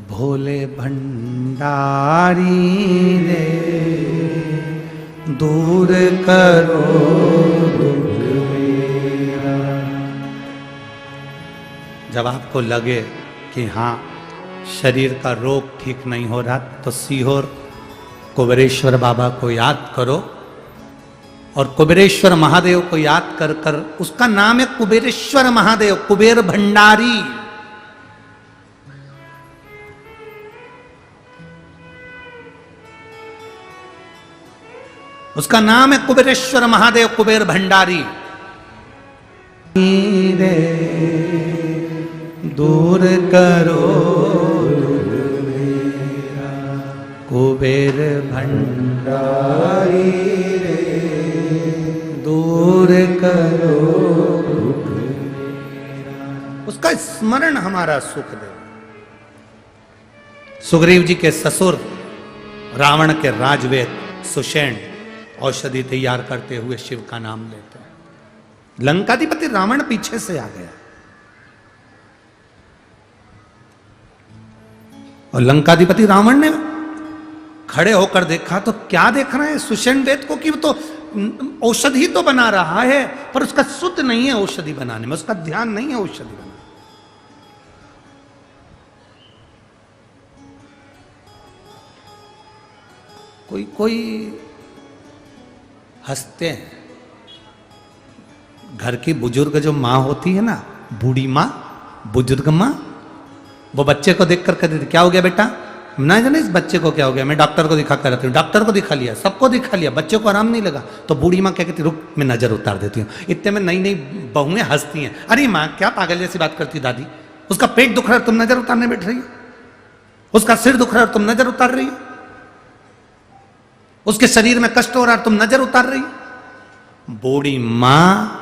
भोले भंडारी रे दूर करो दुख मेरा। जब आपको लगे कि हाँ शरीर का रोग ठीक नहीं हो रहा, तो सीहोर कुबेरेश्वर बाबा को याद करो और कुबेरेश्वर महादेव को याद कर कर, उसका नाम है कुबेरेश्वर महादेव, कुबेर भंडारी। उसका नाम है कुबेरेश्वर महादेव, कुबेर भंडारी। दूर करो कुबेर भंडारी रे दूर करो। उसका स्मरण हमारा सुख दे। सुग्रीव जी के ससुर रावण के राजवेद सुषेण औषधि तैयार करते हुए शिव का नाम लेते हैं। लंकाधिपति रावण पीछे से आ गया और लंकाधिपति रावण ने खड़े होकर देखा तो क्या देख रहे हैं सुषेण वेद को कि वो तो औषधि तो बना रहा है पर उसका शुद्ध नहीं है औषधि बनाने में, उसका ध्यान नहीं है औषधि बनाने। कोई कोई हंसते हैं। घर की बुजुर्ग जो माँ होती है ना, बूढ़ी माँ, बुजुर्ग माँ, वो बच्चे को देखकर कहती थी क्या हो गया बेटा? ना जाने इस बच्चे को क्या हो गया, मैं डॉक्टर को दिखा कर रहती हूँ। डॉक्टर को दिखा लिया, सबको दिखा लिया, बच्चे को आराम नहीं लगा। तो बूढ़ी माँ क्या कहती, रुक मैं नजर उतार देती हूँ। इतने में नई नई बहुएं हंसती हैं, अरे माँ क्या पागल जैसी बात करती दादी, उसका पेट दुख रहा है तुम नजर उतारने बैठ रही हो, उसका सिर दुख रहा है तुम नजर उतार रही हो, उसके शरीर में कष्ट हो रहा है तुम नजर उतार रही हो। बूढ़ी माँ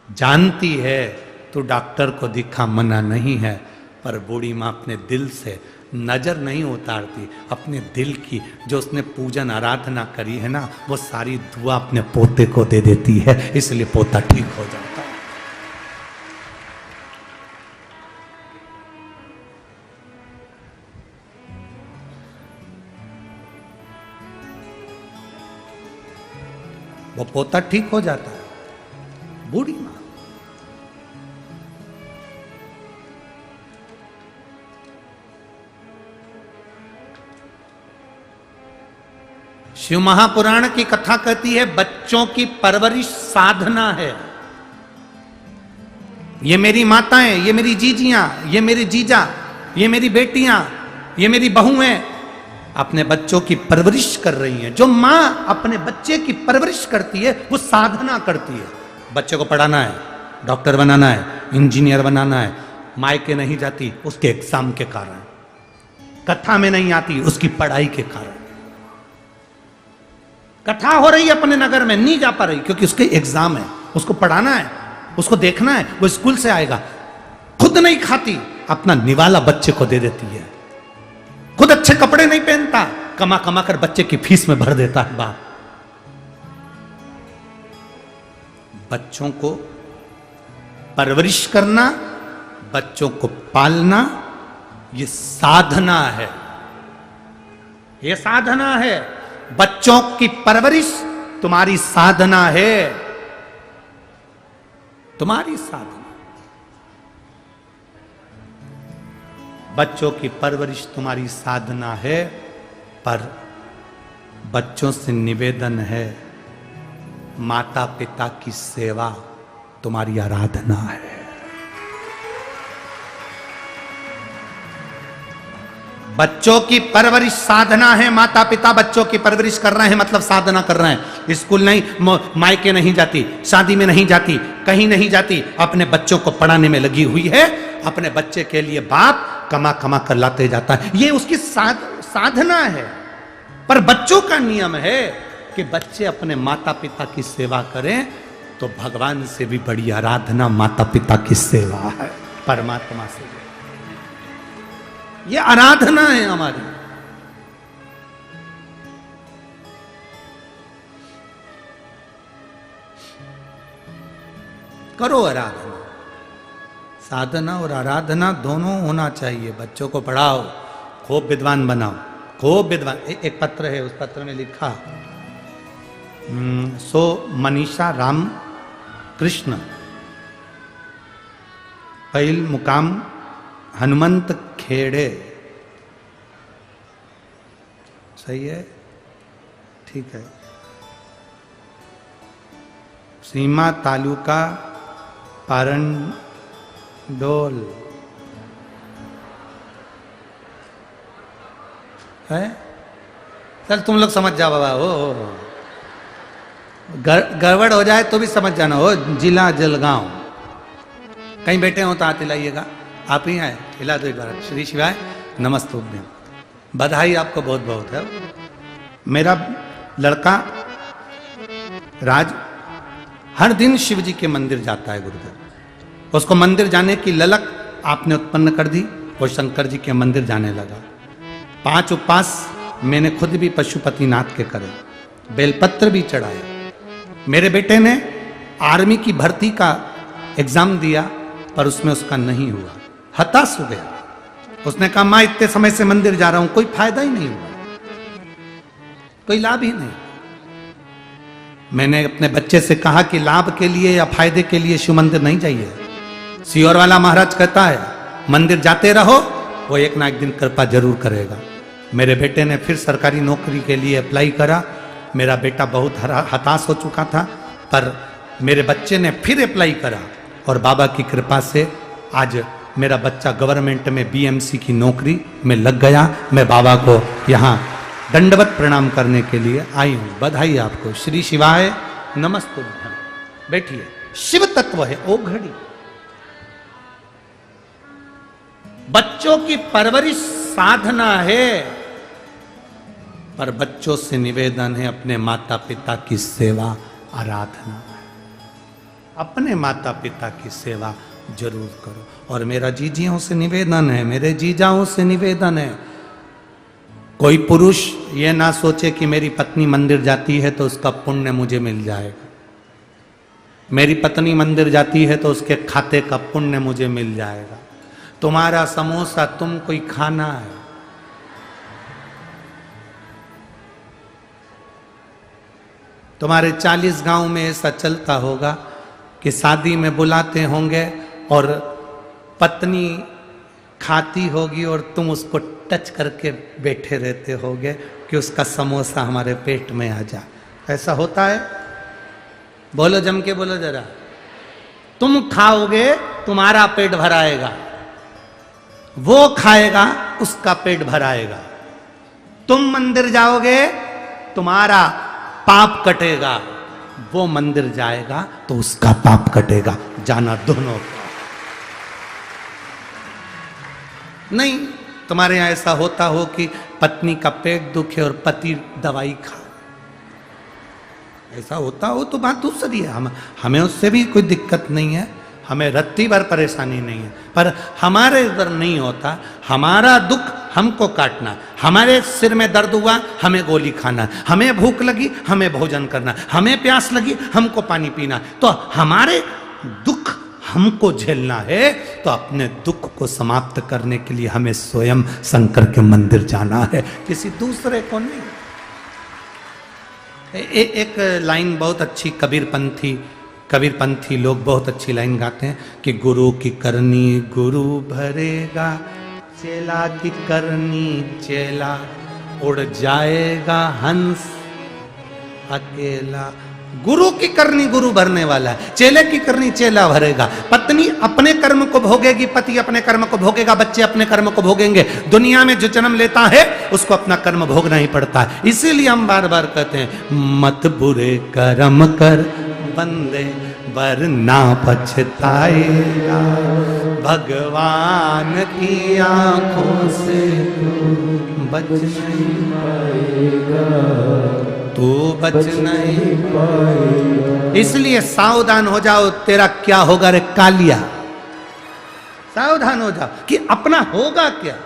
जानती है तो डॉक्टर को दिखा मना नहीं है, पर बूढ़ी माँ अपने दिल से नजर नहीं उतारती। अपने दिल की जो उसने पूजन आराधना करी है ना, वो सारी दुआ अपने पोते को दे देती है, इसलिए पोता ठीक हो जाता है। वो पोता ठीक हो जाता है। बूढ़ी मां शिव महापुराण की कथा कहती है बच्चों की परवरिश साधना है। ये मेरी माताएं, ये मेरी जीजियां, ये मेरे जीजा, ये मेरी बेटियां, ये मेरी बहुएं अपने बच्चों की परवरिश कर रही हैं। जो मां अपने बच्चे की परवरिश करती है वो साधना करती है। बच्चे को पढ़ाना है, डॉक्टर बनाना है, इंजीनियर बनाना है, मायके नहीं जाती उसके एग्जाम के कारण, कथा में नहीं आती उसकी पढ़ाई के कारण। कथा हो रही है अपने नगर में, नहीं जा पा रही क्योंकि उसके एग्जाम है, उसको पढ़ाना है, उसको देखना है, वो स्कूल से आएगा। खुद नहीं खाती, अपना निवाला बच्चे को दे देती है। खुद अच्छे कपड़े नहीं पहनता, कमा कमा कर बच्चे की फीस में भर देता है बाप। बच्चों को परवरिश करना, बच्चों को पालना, ये साधना है, ये साधना है। बच्चों की परवरिश तुम्हारी साधना है, तुम्हारी साधना। बच्चों की परवरिश तुम्हारी साधना है, पर बच्चों से निवेदन है माता पिता की सेवा तुम्हारी आराधना है। बच्चों की परवरिश साधना है। माता पिता बच्चों की परवरिश कर रहे हैं मतलब साधना कर रहे हैं। स्कूल नहीं, मायके नहीं जाती, शादी में नहीं जाती, कहीं नहीं जाती, अपने बच्चों को पढ़ाने में लगी हुई है। अपने बच्चे के लिए बाप कमा कमा कर लाते जाता है, ये उसकी साधना है। पर बच्चों का नियम है कि बच्चे अपने माता पिता की सेवा करें, तो भगवान से भी बड़ी आराधना माता पिता की सेवा है, परमात्मा से। ये आराधना है हमारी। करो आराधना। साधना और आराधना दोनों होना चाहिए। बच्चों को पढ़ाओ, खूब विद्वान बनाओ, खूब विद्वान। एक पत्र है, उस पत्र में लिखा सो मनीषा राम कृष्ण पहिल मुकाम हनुमंत खेड़े। सही है, ठीक है। सीमा तालुका पारंडोल है। चल तुम लोग समझ जाओ बाबा। हो गड़बड़ हो जाए तो भी समझ जाना। हो जिला जलगांव। कहीं बैठे हो तो हाथ हिलाइएगा। आप ही आए, हिला दो एक बार। श्री शिवाय नमस्तुभ्यं। बधाई आपको बहुत बहुत है। मेरा लड़का राज हर दिन शिव जी के मंदिर जाता है गुरुदेव। उसको मंदिर जाने की ललक आपने उत्पन्न कर दी, वो शंकर जी के मंदिर जाने लगा। 5 उपवास मैंने खुद भी पशुपतिनाथ के करे, बेलपत्र भी चढ़ाया। मेरे बेटे ने आर्मी की भर्ती का एग्जाम दिया पर उसमें उसका नहीं हुआ, हताश हो गया। उसने कहा मां इतने समय से मंदिर जा रहा हूं, कोई फायदा ही नहीं हुआ, कोई लाभ ही नहीं। मैंने अपने बच्चे से कहा कि लाभ के लिए या फायदे के लिए शिव मंदिर नहीं जाइए। सियोर वाला महाराज कहता है मंदिर जाते रहो, वो एक ना एक दिन कृपा जरूर करेगा। मेरे बेटे ने फिर सरकारी नौकरी के लिए अप्लाई करा। मेरा बेटा बहुत हताश हो चुका था, पर मेरे बच्चे ने फिर अप्लाई करा और बाबा की कृपा से आज मेरा बच्चा गवर्नमेंट में बीएमसी की नौकरी में लग गया। मैं बाबा को यहाँ दंडवत प्रणाम करने के लिए आई हूँ। बधाई आपको। श्री शिवाय नमस्तुभ्यं। बैठिए। शिव तत्व है ओ घड़ी। बच्चों की परवरिश साधना है, पर बच्चों से निवेदन है अपने माता पिता की सेवा आराधना। अपने माता पिता की सेवा जरूर करो। और मेरा जीजियों से निवेदन है, मेरे जीजाओं से निवेदन है, कोई पुरुष ये ना सोचे कि मेरी पत्नी मंदिर जाती है तो उसका पुण्य मुझे मिल जाएगा, मेरी पत्नी मंदिर जाती है तो उसके खाते का पुण्य मुझे मिल जाएगा। तुम्हारा समोसा तुमको ही खाना है। तुम्हारे 40 गांव में ऐसा चलता होगा कि शादी में बुलाते होंगे और पत्नी खाती होगी और तुम उसको टच करके बैठे रहते होगे कि उसका समोसा हमारे पेट में आ जाए। ऐसा होता है? बोलो, जम के बोलो जरा। तुम खाओगे तुम्हारा पेट भराएगा, वो खाएगा उसका पेट भराएगा। तुम मंदिर जाओगे तुम्हारा पाप कटेगा, वो मंदिर जाएगा तो उसका पाप कटेगा। जाना दोनों का। नहीं, तुम्हारे यहां ऐसा होता हो कि पत्नी का पेट दुखे और पति दवाई खा, ऐसा होता हो तो बात दूसरी है। हमें उससे भी कोई दिक्कत नहीं है, हमें रत्ती भर परेशानी नहीं है, पर हमारे इधर नहीं होता। हमारा दुख हमको काटना, हमारे सिर में दर्द हुआ हमें गोली खाना, हमें भूख लगी हमें भोजन करना, हमें प्यास लगी हमको पानी पीना। तो हमारे दुख हमको झेलना है, तो अपने दुख को समाप्त करने के लिए हमें स्वयं शंकर के मंदिर जाना है, किसी दूसरे को नहीं। एक लाइन बहुत अच्छी कबीरपंथी लोग बहुत अच्छी लाइन गाते हैं कि गुरु की करनी गुरु भरेगा, चेला की करनी चेला उड़ जाएगा हंस अकेला। गुरु की करनी गुरु भरने वाला है, चेले की करनी चेला भरेगा। पत्नी अपने कर्म को भोगेगी, पति अपने कर्म को भोगेगा, बच्चे अपने कर्म को भोगेंगे। दुनिया में जो जन्म लेता है उसको अपना कर्म भोगना ही पड़ता है। इसीलिए हम बार बार कहते हैं मत बुरे कर्म कर बंदे वरना पछताएगा, भगवान की आंखों से बच नहीं पाएगा, तू बच नहीं पाएगा। इसलिए सावधान हो जाओ, तेरा क्या होगा रे कालिया। सावधान हो जाओ कि अपना होगा क्या।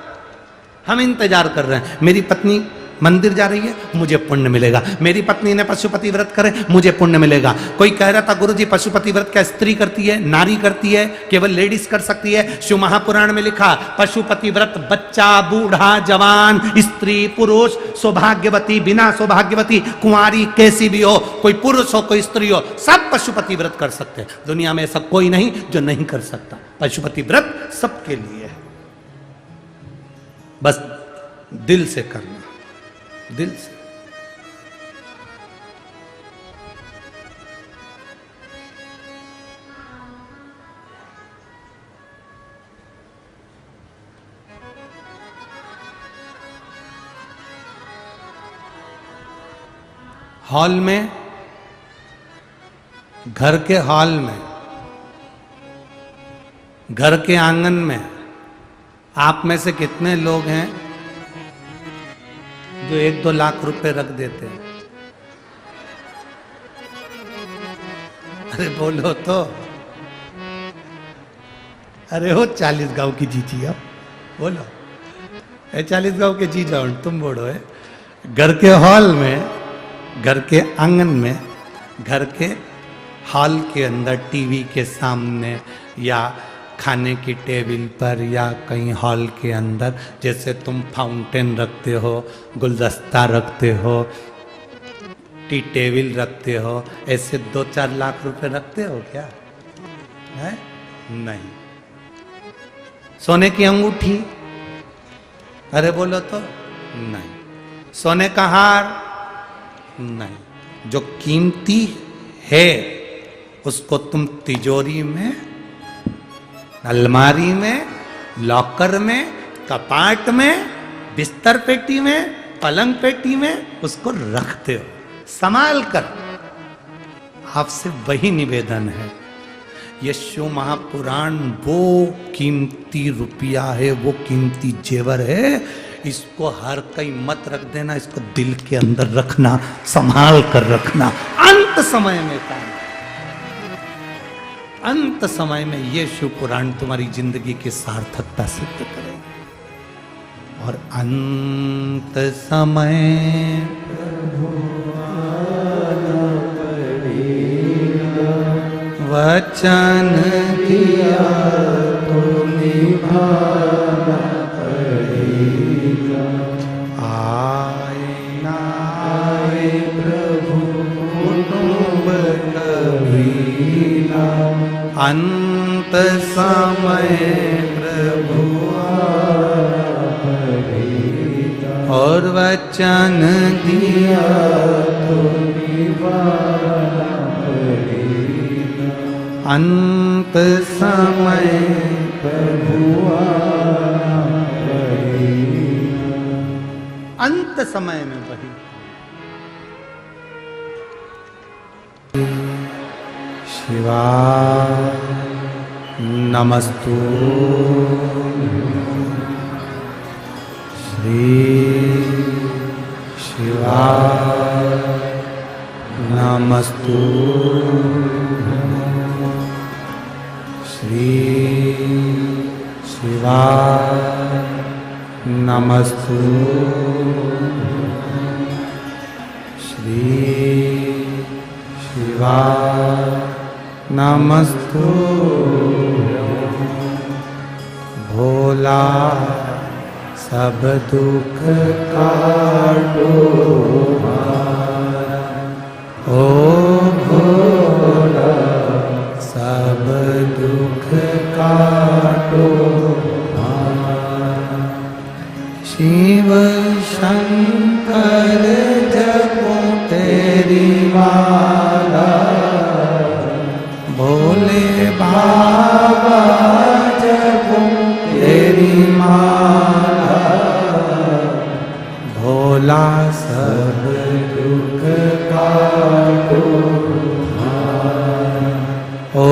हम इंतजार कर रहे हैं, मेरी पत्नी मंदिर जा रही है मुझे पुण्य मिलेगा, मेरी पत्नी ने पशुपति व्रत करे मुझे पुण्य मिलेगा। कोई कह रहा था गुरुजी पशुपति व्रत क्या स्त्री करती है, नारी करती है, केवल लेडीज कर सकती है? शिव महापुराण में लिखा पशुपति व्रत बच्चा बूढ़ा जवान स्त्री पुरुष सौभाग्यवती बिना सौभाग्यवती कुंवारी कैसी भी हो, कोई पुरुष हो कोई स्त्री हो, सब पशुपति व्रत कर सकते हैं। दुनिया में ऐसा कोई नहीं जो नहीं कर सकता। पशुपति व्रत सबके लिए है, बस दिल से करना, दिल से। हॉल में, घर के हॉल में, घर के आंगन में आप में से कितने लोग हैं जो 1-2 लाख रुपए रख देते हैं? अरे बोलो तो। अरे हो 40 गांव की जीजी, अब बोलो 40 गांव के जी जाओ तुम बोलो है। घर के हॉल में, घर के आंगन में, घर के हॉल के अंदर टीवी के सामने या खाने की टेबल पर या कहीं हॉल के अंदर, जैसे तुम फाउंटेन रखते हो, गुलदस्ता रखते हो, टी टेबल रखते हो, ऐसे 2-4 लाख रुपए रखते हो क्या? है? नहीं। सोने की अंगूठी, अरे बोलो तो नहीं। सोने का हार नहीं। जो कीमती है उसको तुम तिजोरी में, अलमारी में, लॉकर में, कपाट में, बिस्तर पेटी में, पलंग पेटी में उसको रखते हो संभाल कर। आपसे वही निवेदन है, ये शिव महापुराण वो कीमती रुपया है, वो कीमती जेवर है, इसको हर कहीं मत रख देना, इसको दिल के अंदर रखना, संभाल कर रखना। अंत समय में काम, अंत समय में ये शिव पुराण तुम्हारी जिंदगी की सार्थकता सिद्ध करेगा। और अंत समय वचन दिया तो निभाना पड़ेगा। आए ना आए प्रभु अंत समय प्रभु और वचन दिया तो अंत समय अंत समय में वही शिवा नमस्तु श्री शिवा नमस्तु श्री शिवा नमस्तु श्री शिवा नमस्तु भोला सब दुख काटो ओ भोला सब दुख काटो शिव शंकर जपो तेरी माला भोले बाबा जपो तेरी माला भोला सब दुख काटो ओ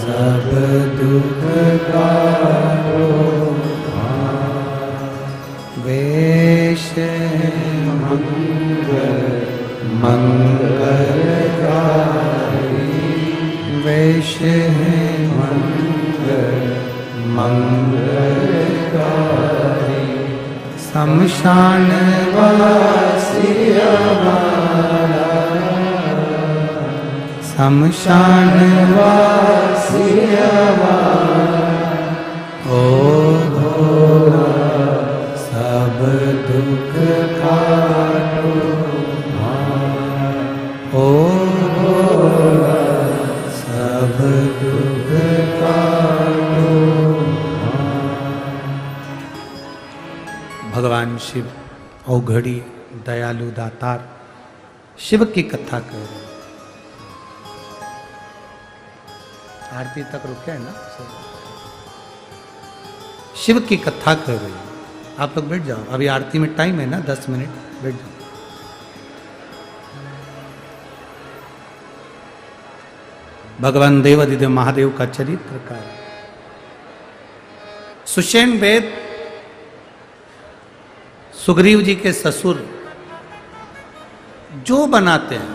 सब दुख काटो वेश मंगलकारी वेश मंगलकारी शमशान वासी हमारा शमशान वासी हमारा ओ भोला सब दुख काटो ओ भोला सब दुख काटो। भगवान शिव औघड़ी दयालु दातार शिव की कथा कर रहे हैं। आरती तक रुके हैं ना? शिव की कथा कर रही है। आप लोग बैठ जाओ, अभी आरती में टाइम है ना, 10 मिनट बैठ जाओ। भगवान देवादिदेव महादेव का चरित्र का सुषेण वेद सुग्रीव जी के ससुर जो बनाते हैं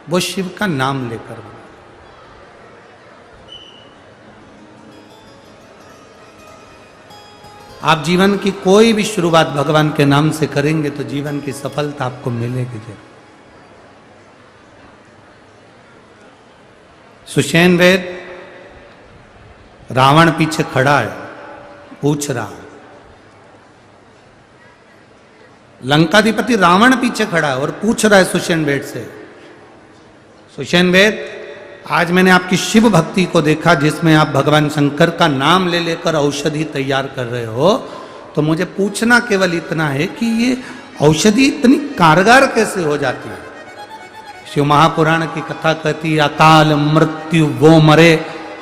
वो शिव का नाम लेकर बनाते। आप जीवन की कोई भी शुरुआत भगवान के नाम से करेंगे तो जीवन की सफलता आपको मिलेगी जरूर। सुषेण वेद रावण पीछे खड़ा है, पूछ रहा है। लंकाधिपति रावण पीछे खड़ा है और पूछ रहा है सुषेण वेद से, सुषेण वेद आज मैंने आपकी शिव भक्ति को देखा जिसमें आप भगवान शंकर का नाम ले लेकर औषधि तैयार कर रहे हो, तो मुझे पूछना केवल इतना है कि ये औषधि इतनी कारगर कैसे हो जाती है? शिव महापुराण की कथा कहती है अकाल मृत्यु वो मरे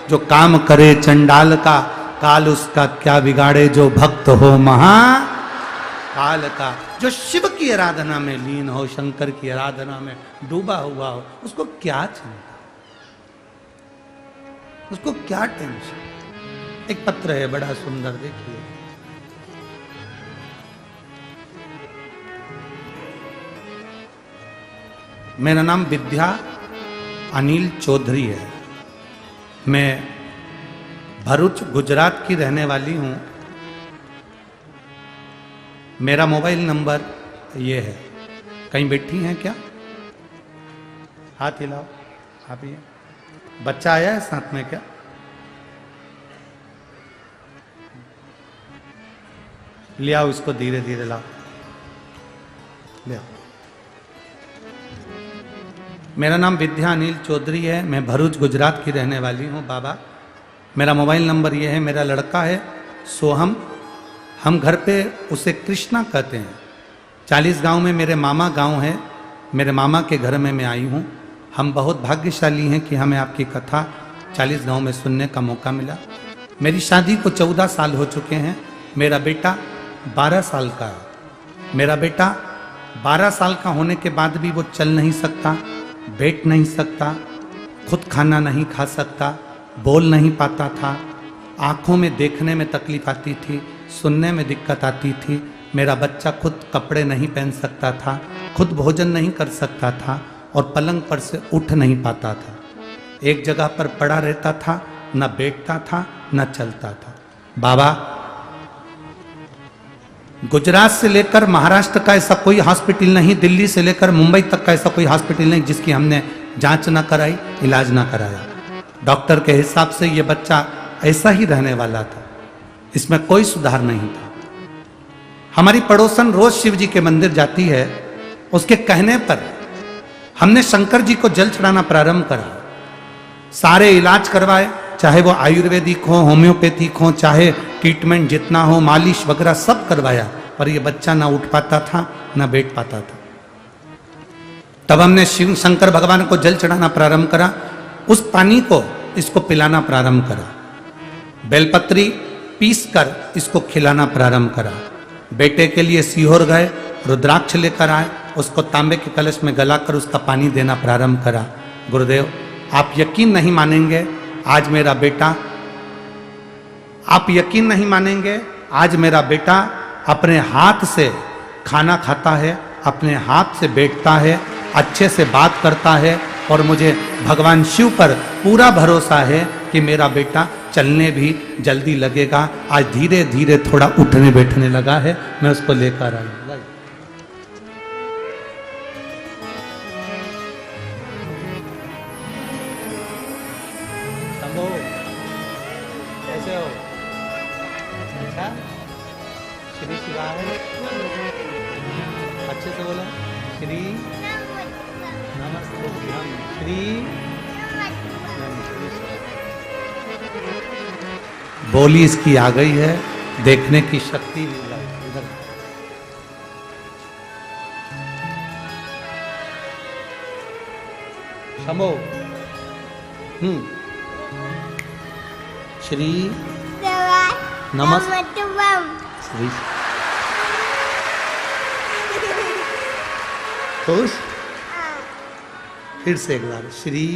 जो काम करे चंडाल का, काल उसका क्या बिगाड़े जो भक्त हो महाकाल का। जो शिव की आराधना में लीन हो, शंकर की आराधना में डूबा हुआ हो, उसको क्या चिंता, उसको क्या टेंशन। एक पत्र है बड़ा सुंदर, देखिए। मेरा नाम विद्या अनिल चौधरी है। मैं भरूच गुजरात की रहने वाली हूं। मेरा मोबाइल नंबर ये है। कहीं बैठी हैं क्या? हाथ हिलाओ। आप ये बच्चा आया है साथ में क्या? ले आओ इसको, धीरे धीरे लाओ, ले आओ। मेरा नाम विद्या अनिल चौधरी है, मैं भरूच गुजरात की रहने वाली हूँ बाबा। मेरा मोबाइल नंबर ये है, मेरा लड़का है सोहम, हम घर पे उसे कृष्णा कहते हैं। 40 गांव में मेरे मामा गांव है, मेरे मामा के घर में मैं आई हूँ। हम बहुत भाग्यशाली हैं कि हमें आपकी कथा 40 गांव में सुनने का मौका मिला। मेरी शादी को 14 साल हो चुके हैं। मेरा बेटा 12 साल का है। मेरा बेटा 12 साल का होने के बाद भी वो चल नहीं सकता, बैठ नहीं सकता, खुद खाना नहीं खा सकता, बोल नहीं पाता था, आँखों में देखने में तकलीफ आती थी, सुनने में दिक्कत आती थी। मेरा बच्चा खुद कपड़े नहीं पहन सकता था, खुद भोजन नहीं कर सकता था और पलंग पर से उठ नहीं पाता था। एक जगह पर पड़ा रहता था, न बैठता था न चलता था। बाबा, गुजरात से लेकर महाराष्ट्र का ऐसा कोई हॉस्पिटल नहीं, दिल्ली से लेकर मुंबई तक का ऐसा कोई हॉस्पिटल नहीं जिसकी हमने जांच ना कराई, इलाज ना कराया। डॉक्टर के हिसाब से ये बच्चा ऐसा ही रहने वाला था, इसमें कोई सुधार नहीं था। हमारी पड़ोसन रोज शिव जी के मंदिर जाती है, उसके कहने पर हमने शंकर जी को जल चढ़ाना प्रारंभ करा। सारे इलाज करवाए, चाहे वो आयुर्वेदिक हो, होम्योपैथिक हो, चाहे ट्रीटमेंट जितना हो, मालिश वगैरह सब करवाया, पर ये बच्चा ना उठ पाता था ना बैठ पाता था। तब हमने शिव शंकर भगवान को जल चढ़ाना प्रारंभ करा, उस पानी को इसको पिलाना प्रारंभ करा, बेलपत्री पीस कर इसको खिलाना प्रारंभ करा। बेटे के लिए सीहोर गए, रुद्राक्ष लेकर आए, उसको तांबे के कलश में गलाकर उसका पानी देना प्रारंभ करा। गुरुदेव, आप यकीन नहीं मानेंगे, आज मेरा बेटा, आप यकीन नहीं मानेंगे, आज मेरा बेटा अपने हाथ से खाना खाता है, अपने हाथ से बैठता है, अच्छे से बात करता है और मुझे भगवान शिव पर पूरा भरोसा है कि मेरा बेटा चलने भी जल्दी लगेगा। आज धीरे धीरे थोड़ा उठने बैठने लगा है। मैं उसको लेकर आई। कैसे हो? अच्छा, श्री शिवाय, अच्छे से बोलो। श्री नमस्ते, श्री बोली इसकी आ गई है, देखने की शक्ति भी लाई। इधर समो। श्री नमस्ते, श्री खुश। फिर से एक बार, श्री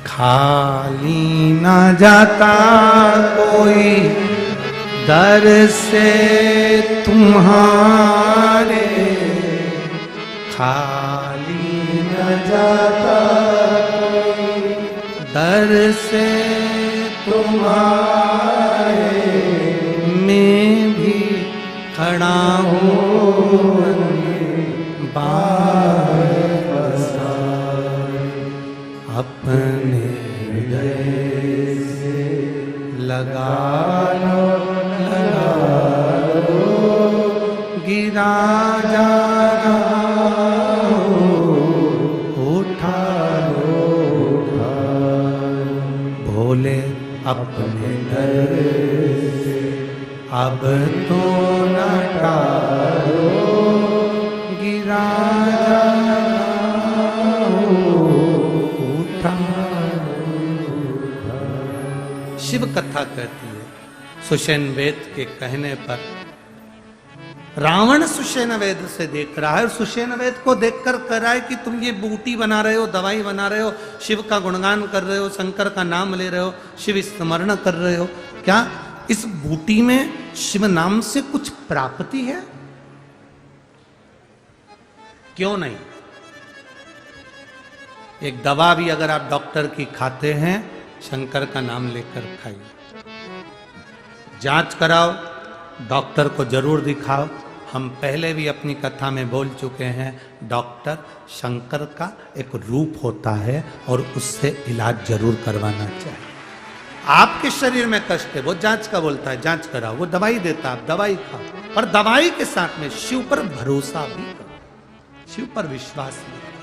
खाली ना जाता कोई दर से तुम्हारे, खाली न जाता कोई दर से तुम्हारे, मैं भी खड़ा हूँ बार अपने हृदय से लगा लो, गिरा जा रहा उठा लो, भोले अपने दर से अब तो न टालो, गिरा जा उठा। शिव कथा कहती है, सुषेण वेद के कहने पर रावण सुषेण वेद से देख रहा है और सुषेण वेद को देखकर कह रहा है कि तुम ये बूटी बना रहे हो, दवाई बना रहे हो, शिव का गुणगान कर रहे हो, शंकर का नाम ले रहे हो, शिव स्मरण कर रहे हो, क्या इस बूटी में शिव नाम से कुछ प्राप्ति है? क्यों नहीं? एक दवा भी अगर आप डॉक्टर की खाते हैं, शंकर का नाम लेकर खाइए। जांच कराओ, डॉक्टर को जरूर दिखाओ, हम पहले भी अपनी कथा में बोल चुके हैं, डॉक्टर शंकर का एक रूप होता है और उससे इलाज जरूर करवाना चाहिए। आपके शरीर में कष्ट है, वो जांच का बोलता है, जांच कराओ, वो दवाई देता है, आप दवाई खाओ, पर दवाई के साथ में शिव पर भरोसा भी करो, शिव पर विश्वास भी करो,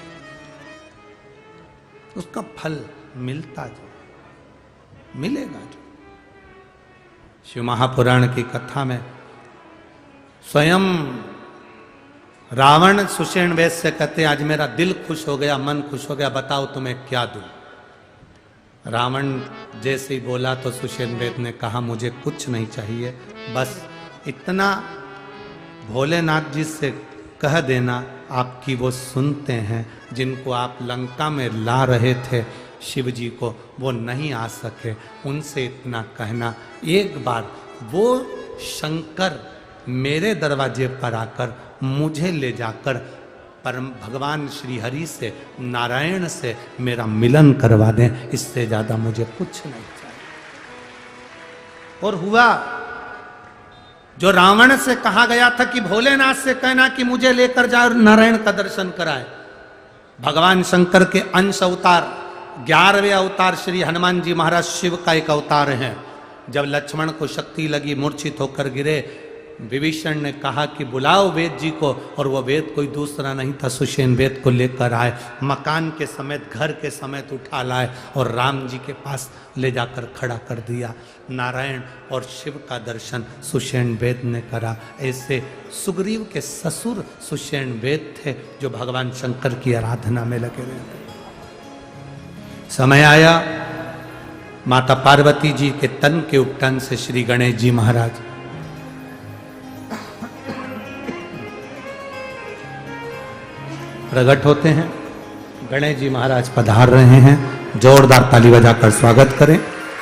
उसका फल मिलता जो मिलेगा जो। शिव महापुराण की कथा में स्वयं रावण सुषेण वेद से कहते, आज मेरा दिल खुश हो गया, मन खुश हो गया, बताओ तुम्हें क्या दूं। रावण जैसे ही बोला तो सुषेण वेद ने कहा, मुझे कुछ नहीं चाहिए, बस इतना भोलेनाथ जी से कह देना आपकी वो सुनते हैं, जिनको आप लंका में ला रहे थे शिव जी को, वो नहीं आ सके, उनसे इतना कहना, एक बार वो शंकर मेरे दरवाजे पर आकर मुझे ले जाकर परम भगवान श्री हरि से, नारायण से मेरा मिलन करवा दें, इससे ज्यादा मुझे कुछ नहीं चाहिए। और हुआ जो रावण से कहा गया था कि भोलेनाथ से कहना कि मुझे लेकर जाओ और नारायण का दर्शन कराए। भगवान शंकर के अंश अवतार 11वें अवतार श्री हनुमान जी महाराज शिव का एक अवतार है। जब लक्ष्मण को शक्ति लगी, मूर्छित होकर गिरे, विभीषण ने कहा कि बुलाओ वेद जी को, और वो वेद कोई दूसरा नहीं था, सुषेण वेद को लेकर आए, मकान के समेत, घर के समेत उठा लाए और राम जी के पास ले जाकर खड़ा कर दिया। नारायण और शिव का दर्शन सुषेण वेद ने करा। ऐसे सुग्रीव के ससुर सुषेण वेद थे, जो भगवान शंकर की आराधना में लगे रहते। समय आया, माता पार्वती जी के तन के उपटन से श्री गणेश जी महाराज प्रकट होते हैं। गणेश जी महाराज पधार रहे हैं, जोरदार ताली बजाकर स्वागत करें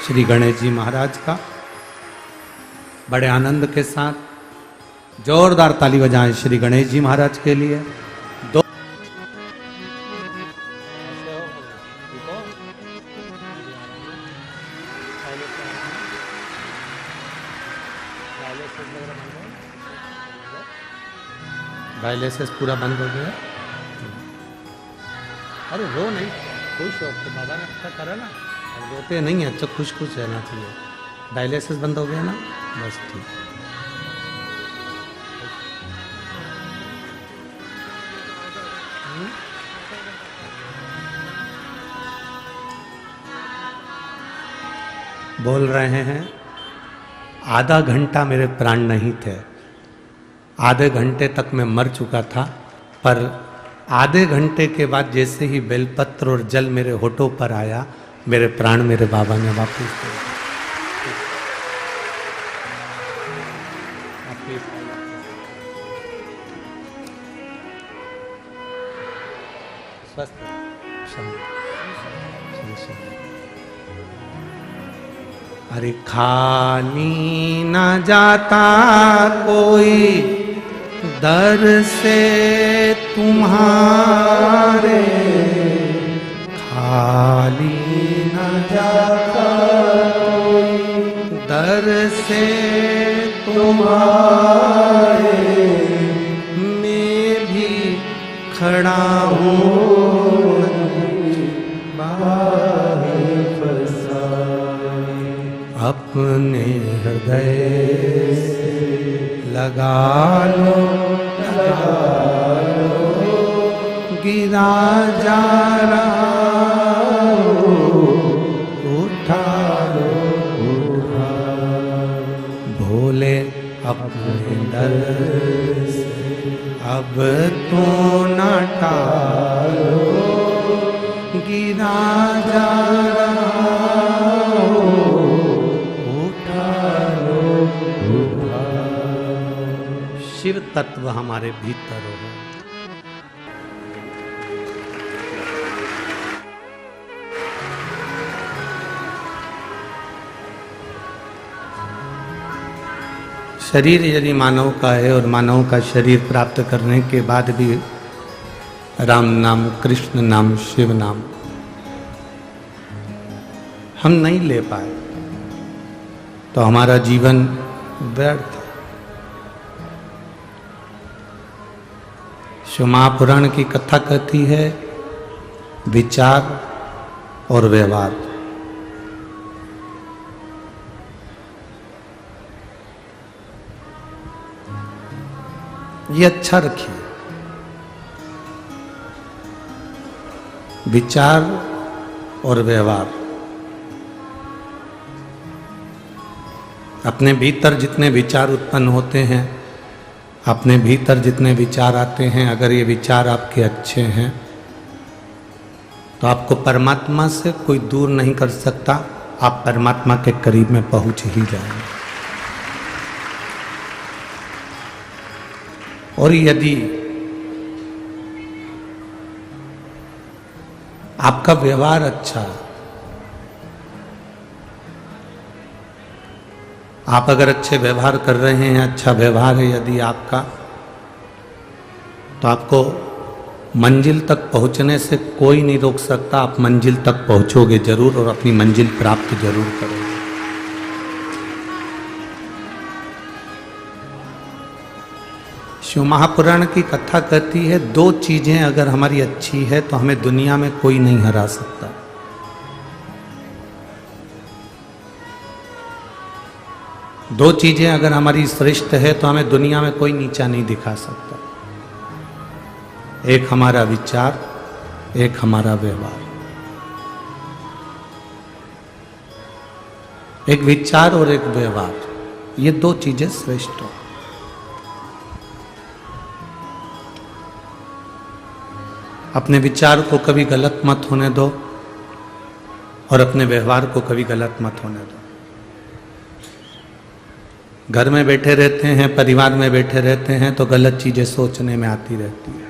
श्री गणेश जी महाराज का। बड़े आनंद के साथ जोरदार ताली बजाएं श्री गणेश जी महाराज के लिए। डायलिसिस पूरा बंद हो गया। अरे रो नहीं, खुश हो, तो बाबा ने अच्छा करा ना, अब रोते नहीं है, अच्छा खुश खुश रहना चाहिए। डायलिसिस बंद हो गया ना, बस ठीक। बोल रहे हैं, आधा घंटा मेरे प्राण नहीं थे, आधे घंटे तक मैं मर चुका था, पर आधे घंटे के बाद जैसे ही बेलपत्र और जल मेरे होठों पर आया, मेरे प्राण मेरे बाबा ने वापस दिए। स्वस्थ अरे खाली न जाता कोई दर से तुम्हारे, खाली न जाता कोई दर से तुम्हारे, मैं भी खड़ा हूँ अपने हृदय से लगा लो, गिरा जा रहा उठा लो, भोले अपने दर से अब तो न टालो, गिरा जा रहा शिव तत्व हमारे भीतर हो। शरीर यदि मानव का है और मानव का शरीर प्राप्त करने के बाद भी राम नाम, कृष्ण नाम, शिव नाम हम नहीं ले पाए तो हमारा जीवन व्यर्थ। शिव महापुराण की कथा कहती है विचार और व्यवहार। ये अच्छा रखिए, विचार और व्यवहार। अपने भीतर जितने विचार उत्पन्न होते हैं, अपने भीतर जितने विचार आते हैं, अगर ये विचार आपके अच्छे हैं तो आपको परमात्मा से कोई दूर नहीं कर सकता, आप परमात्मा के करीब में पहुंच ही जाएंगे। और यदि आपका व्यवहार अच्छा है, आप अगर अच्छे व्यवहार कर रहे हैं, अच्छा व्यवहार है यदि आपका, तो आपको मंजिल तक पहुंचने से कोई नहीं रोक सकता। आप मंजिल तक पहुंचोगे जरूर और अपनी मंजिल प्राप्त जरूर करोगे। शिव महापुराण की कथा कहती है दो चीजें अगर हमारी अच्छी है तो हमें दुनिया में कोई नहीं हरा सकता। दो चीजें अगर हमारी श्रेष्ठ है तो हमें दुनिया में कोई नीचा नहीं दिखा सकता। एक हमारा विचार, एक हमारा व्यवहार। एक विचार और एक व्यवहार, ये दो चीजें श्रेष्ठ हो। अपने विचार को कभी गलत मत होने दो और अपने व्यवहार को कभी गलत मत होने दो। घर में बैठे रहते हैं, परिवार में बैठे रहते हैं तो गलत चीजें सोचने में आती रहती है।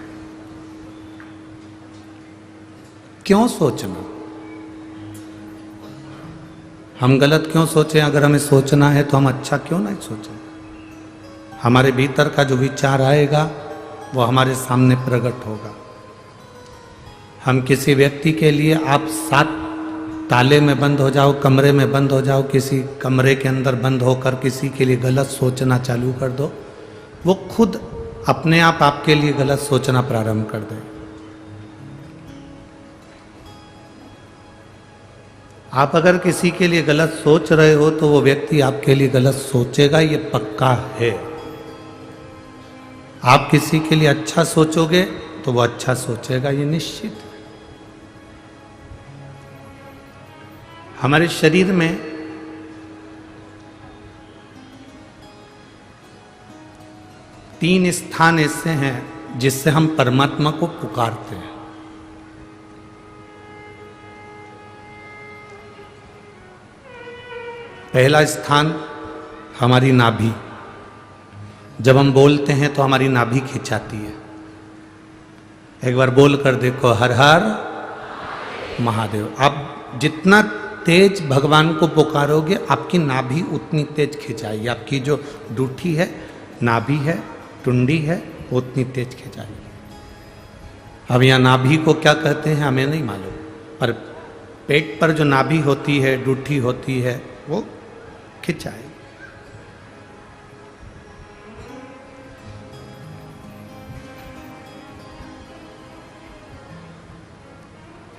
क्यों सोचना? हम गलत क्यों सोचें? अगर हमें सोचना है तो हम अच्छा क्यों नहीं सोचें? हमारे भीतर का जो विचार आएगा वो हमारे सामने प्रकट होगा। हम किसी व्यक्ति के लिए, आप 7 ताले में बंद हो जाओ, कमरे में बंद हो जाओ, किसी कमरे के अंदर बंद होकर किसी के लिए गलत सोचना चालू कर दो, वो खुद अपने आप आपके लिए गलत सोचना प्रारंभ कर दे। आप अगर किसी के लिए गलत सोच रहे हो तो वो व्यक्ति आपके लिए गलत सोचेगा, ये पक्का है। आप किसी के लिए अच्छा सोचोगे तो वो अच्छा सोचेगा, ये निश्चित है। हमारे शरीर में तीन स्थान ऐसे हैं जिससे हम परमात्मा को पुकारते हैं। पहला स्थान हमारी नाभि। जब हम बोलते हैं तो हमारी नाभि खिंचाती है। एक बार बोल कर देखो, हर हर महादेव। आप जितना तेज भगवान को पुकारोगे आपकी नाभि उतनी तेज खिंचाएगी। आपकी जो डूठी है, नाभि है, टुंडी है, उतनी तेज खिंचाएगी। अब यहाँ नाभि को क्या कहते हैं हमें नहीं मालूम, पर पेट पर जो नाभि होती है, डूठी होती है, वो खिंचाएगी।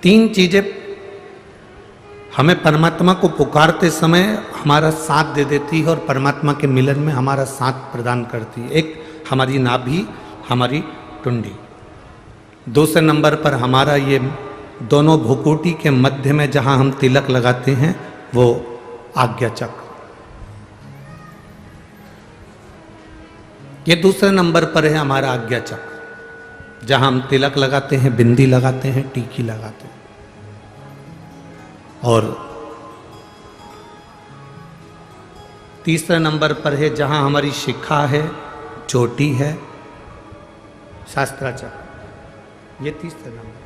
तीन चीजें हमें परमात्मा को पुकारते समय हमारा साथ दे देती है और परमात्मा के मिलन में हमारा साथ प्रदान करती है। एक हमारी नाभि, हमारी टुंडी। दूसरे नंबर पर हमारा ये दोनों भुकुटी के मध्य में जहां हम तिलक लगाते हैं वो आज्ञा चक्र। ये दूसरे नंबर पर है हमारा आज्ञा चक्र, जहां हम तिलक लगाते हैं, बिंदी लगाते हैं, टीकी लगाते हैं। और तीसरे नंबर पर है जहां हमारी शिखा है, चोटी है, शास्त्राचक्र। ये तीसरे नंबर।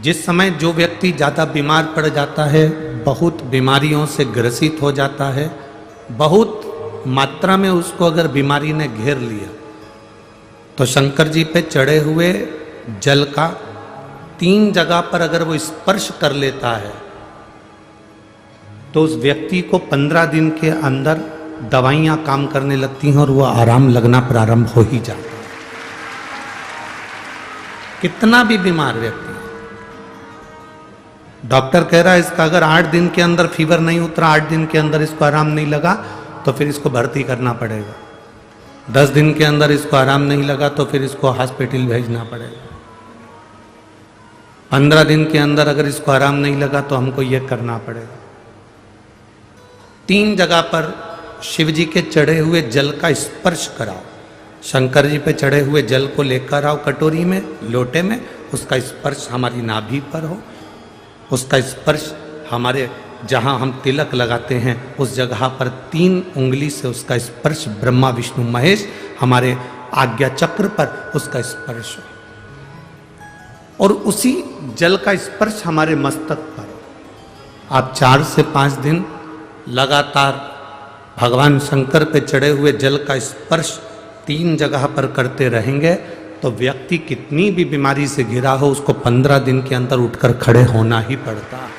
जिस समय जो व्यक्ति ज्यादा बीमार पड़ जाता है, बहुत बीमारियों से ग्रसित हो जाता है, बहुत मात्रा में उसको अगर बीमारी ने घेर लिया, तो शंकर जी पे चढ़े हुए जल का 3 जगह पर अगर वो स्पर्श कर लेता है तो उस व्यक्ति को 15 दिन के अंदर दवाइयां काम करने लगती हैं और वो आराम लगना प्रारंभ हो ही जाता है। कितना भी बीमार व्यक्ति, डॉक्टर कह रहा है इसका अगर 8 दिन के अंदर फीवर नहीं उतरा, 8 दिन के अंदर इसको आराम नहीं लगा, तो फिर इसको भर्ती करना पड़ेगा। 10 दिन के अंदर इसको आराम नहीं लगा तो फिर इसको हॉस्पिटल भेजना पड़ेगा। 15 दिन के अंदर अगर इसको आराम नहीं लगा तो हमको ये करना पड़ेगा। 3 जगह पर शिव जी के चढ़े हुए जल का स्पर्श कराओ। शंकर जी पे चढ़े हुए जल को लेकर आओ कटोरी में, लोटे में, उसका स्पर्श हमारी नाभि पर हो, उसका स्पर्श हमारे जहाँ हम तिलक लगाते हैं उस जगह पर 3 उंगली से उसका स्पर्श, ब्रह्मा विष्णु महेश हमारे आज्ञा चक्र पर उसका स्पर्श हो, और उसी जल का स्पर्श हमारे मस्तक पर। आप 4 से 5 दिन लगातार भगवान शंकर पे चढ़े हुए जल का स्पर्श 3 जगह पर करते रहेंगे तो व्यक्ति कितनी भी बीमारी से घिरा हो उसको 15 दिन के अंदर उठकर खड़े होना ही पड़ता है।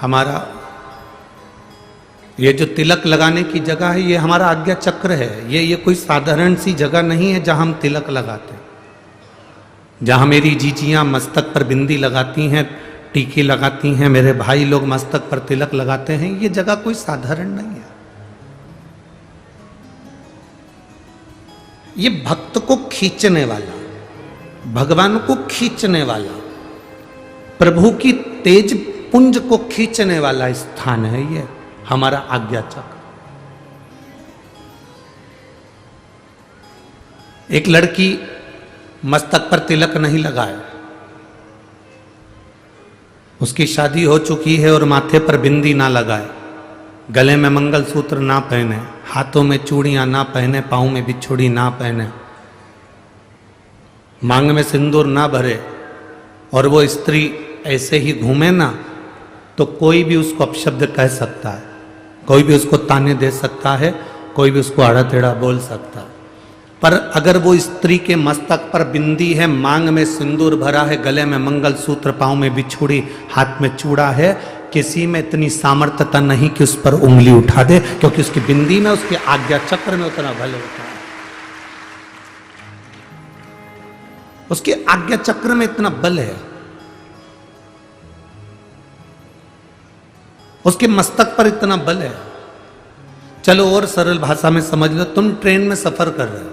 हमारा ये जो तिलक लगाने की जगह है ये हमारा आज्ञा चक्र है। ये कोई साधारण सी जगह नहीं है जहां हम तिलक लगाते हैं। जहां मेरी जीजियां मस्तक पर बिंदी लगाती हैं, टीकी लगाती हैं, मेरे भाई लोग मस्तक पर तिलक लगाते हैं, ये जगह कोई साधारण नहीं है। ये भक्त को खींचने वाला, भगवान को खींचने वाला, प्रभु की तेज पुंज को खींचने वाला स्थान है ये हमारा आज्ञा चक्र। एक लड़की मस्तक पर तिलक नहीं लगाए, उसकी शादी हो चुकी है और माथे पर बिंदी ना लगाए, गले में मंगलसूत्र ना पहने, हाथों में चूड़ियां ना पहने, पाँव में बिछुड़ी ना पहने, मांग में सिंदूर ना भरे, और वो स्त्री ऐसे ही घूमे ना, तो कोई भी उसको अपशब्द कह सकता है, कोई भी उसको ताने दे सकता है, कोई भी उसको आड़ा टेढ़ा बोल सकता है। पर अगर वो स्त्री के मस्तक पर बिंदी है, मांग में सिंदूर भरा है, गले में मंगलसूत्र, पाँव में बिछुड़ी, हाथ में चूड़ा है, किसी में इतनी सामर्थ्यता नहीं कि उस पर उंगली उठा दे, क्योंकि उसकी बिंदी में, उसके आज्ञा चक्र में उतना बल होता है, उसके आज्ञा चक्र में इतना बल है, उसके मस्तक पर इतना बल है। चलो और सरल भाषा में समझ लो, तुम ट्रेन में सफर कर रहे हो,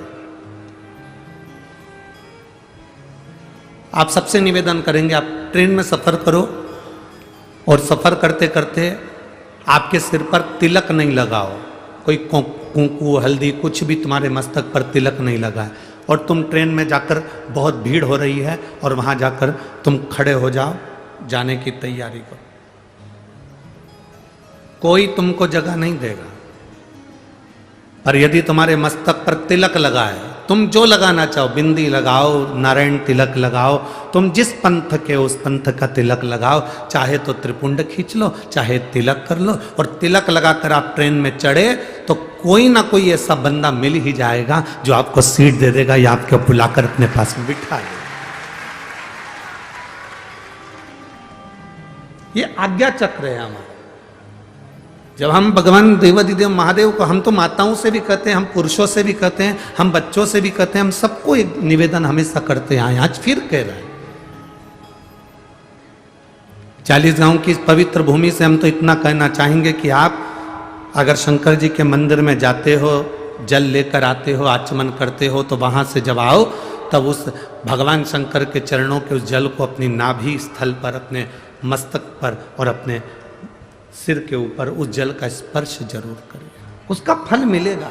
आप सबसे निवेदन करेंगे आप ट्रेन में सफर करो और सफर करते करते आपके सिर पर तिलक नहीं लगाओ, कोई कुंकू हल्दी कुछ भी तुम्हारे मस्तक पर तिलक नहीं लगा है, और तुम ट्रेन में जाकर बहुत भीड़ हो रही है और वहां जाकर तुम खड़े हो जाओ, जाने की तैयारी करो, कोई तुमको जगह नहीं देगा। पर यदि तुम्हारे मस्तक पर तिलक लगा है, तुम जो लगाना चाहो, बिंदी लगाओ, नारायण तिलक लगाओ, तुम जिस पंथ के उस पंथ का तिलक लगाओ, चाहे तो त्रिपुंड खींच लो, चाहे तिलक कर लो, और तिलक लगाकर आप ट्रेन में चढ़े तो कोई ना कोई ऐसा बंदा मिल ही जाएगा जो आपको सीट दे देगा या आपको बुलाकर अपने पास में बिठा देगा। ये आज्ञा चक्र है हमारा। जब हम भगवान देवाधिदेव महादेव को, हम तो माताओं से भी कहते हैं, हम पुरुषों से भी कहते हैं, हम बच्चों से भी कहते हैं, हम सबको एक निवेदन हमेशा करते हैं, आज फिर कह रहे हैं। 40 गांव की पवित्र भूमि से हम तो इतना कहना चाहेंगे कि आप अगर शंकर जी के मंदिर में जाते हो, जल लेकर आते हो, आचमन करते हो, तो वहां से जब आओ तब उस भगवान शंकर के चरणों के उस जल को अपनी नाभि स्थल पर, अपने मस्तक पर और अपने सिर के ऊपर उस जल का स्पर्श जरूर करिए, उसका फल मिलेगा।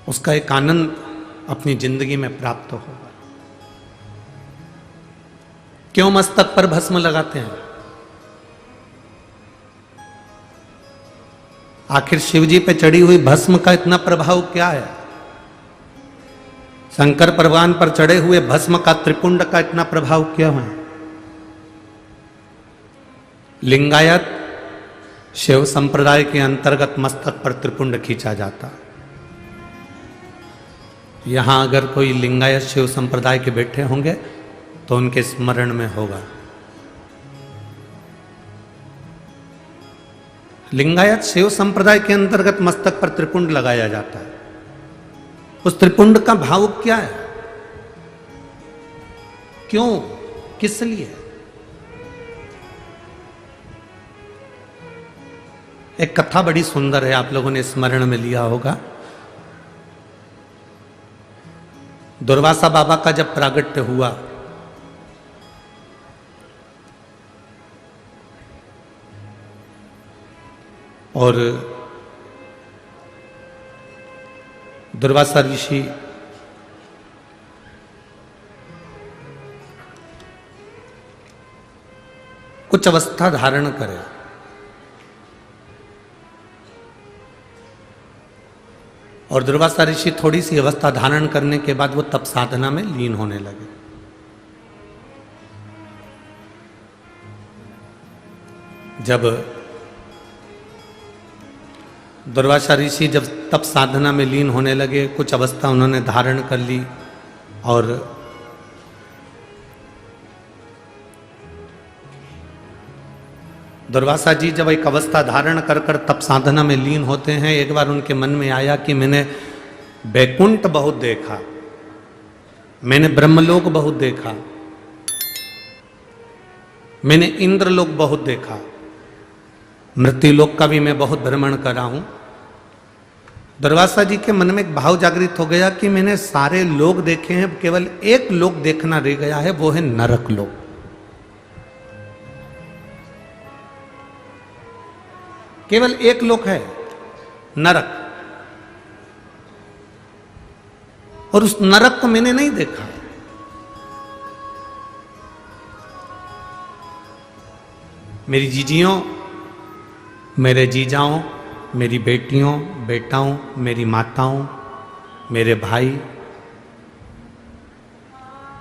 उसका एक आनंद अपनी जिंदगी में प्राप्त होगा। क्यों मस्तक पर भस्म लगाते हैं? आखिर शिव जी पे चढ़ी हुई भस्म का इतना प्रभाव क्या है? शंकर भगवान पर चढ़े हुए भस्म का, त्रिपुंड का इतना प्रभाव क्या है? लिंगायत शिव संप्रदाय के अंतर्गत मस्तक पर त्रिपुंड खींचा जाता। यहां अगर कोई लिंगायत शिव संप्रदाय के बैठे होंगे तो उनके स्मरण में होगा। लिंगायत शिव संप्रदाय के अंतर्गत मस्तक पर त्रिपुंड लगाया जाता है। उस त्रिपुंड का भाव क्या है, क्यों, किस लिए? एक कथा बड़ी सुंदर है, आप लोगों ने स्मरण में लिया होगा। दुर्वासा बाबा का जब प्रागट्य हुआ और दुर्वासा ऋषि कुछ अवस्था धारण करे और दुर्वासा ऋषि थोड़ी सी अवस्था धारण करने के बाद वो तप साधना में लीन होने लगे। जब दुर्वासा ऋषि जब तप साधना में लीन होने लगे, कुछ अवस्था उन्होंने धारण कर ली और दुर्वासा जी जब एक अवस्था धारण कर कर तप साधना में लीन होते हैं, एक बार उनके मन में आया कि मैंने बैकुंठ बहुत देखा, मैंने ब्रह्मलोक बहुत देखा, मैंने इंद्रलोक बहुत देखा, मृत्युलोक का भी मैं बहुत भ्रमण करा हूं। दुर्वासा जी के मन में एक भाव जागृत हो गया कि मैंने सारे लोक देखे हैं, केवल एक लोक देखना रह गया है, वो है नरक लोक। केवल एक लोक है, नरक, और उस नरक को मैंने नहीं देखा। मेरी जीजियों, मेरे जीजाओं, मेरी बेटियों, बेटाओं, मेरी माताओं, मेरे भाई,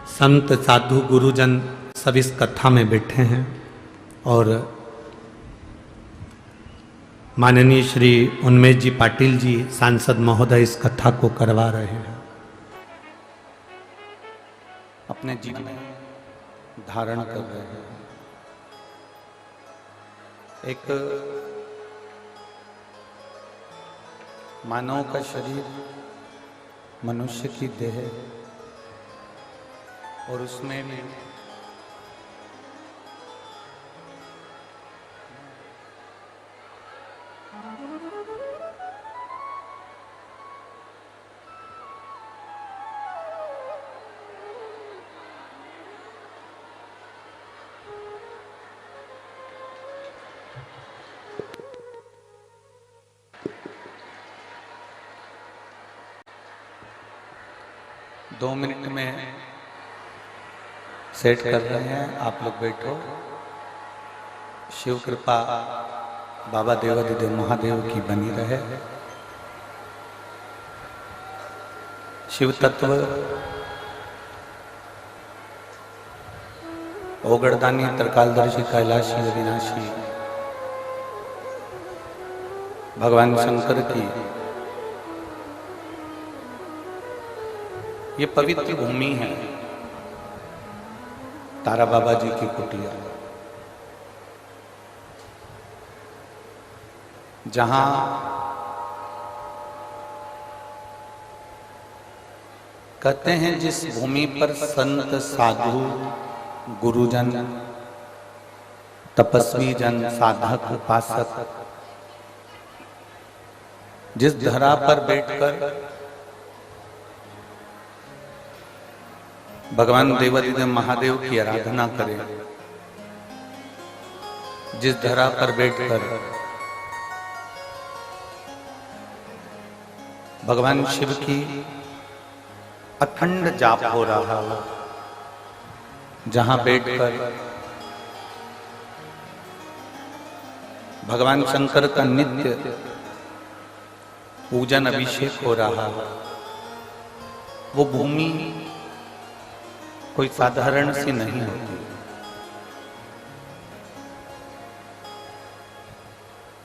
संत साधु गुरुजन सब इस कथा में बैठे हैं और माननीय श्री उन्मेष जी पाटिल जी सांसद महोदय इस कथा को करवा रहे हैं, अपने जीवन में धारण कर रहे हैं। एक मानव का शरीर, मनुष्य की देह, और उसमें भी दो मिनट में सेट कर रहे हैं, आप लोग बैठो। शिव कृपा बाबा देवादिदेव महादेव की बनी रहे। शिव तत्व ओगड़दानी त्रिकालदर्शी कैलाशी अविनाशी भगवान शंकर की ये पवित्र भूमि है, तारा बाबा जी की कुटिया, जहां कहते हैं जिस भूमि पर संत साधु गुरुजन तपस्वी जन साधक उपासक जिस धरा पर बैठकर भगवान देवादिदेव महादेव की आराधना करें, जिस धरा पर बैठकर भगवान शिव की अखंड जाप हो रहा हो, जहां बैठकर भगवान शंकर का नित्य पूजन अभिषेक हो रहा हो, वो भूमि कोई साधारण सी नहीं होती।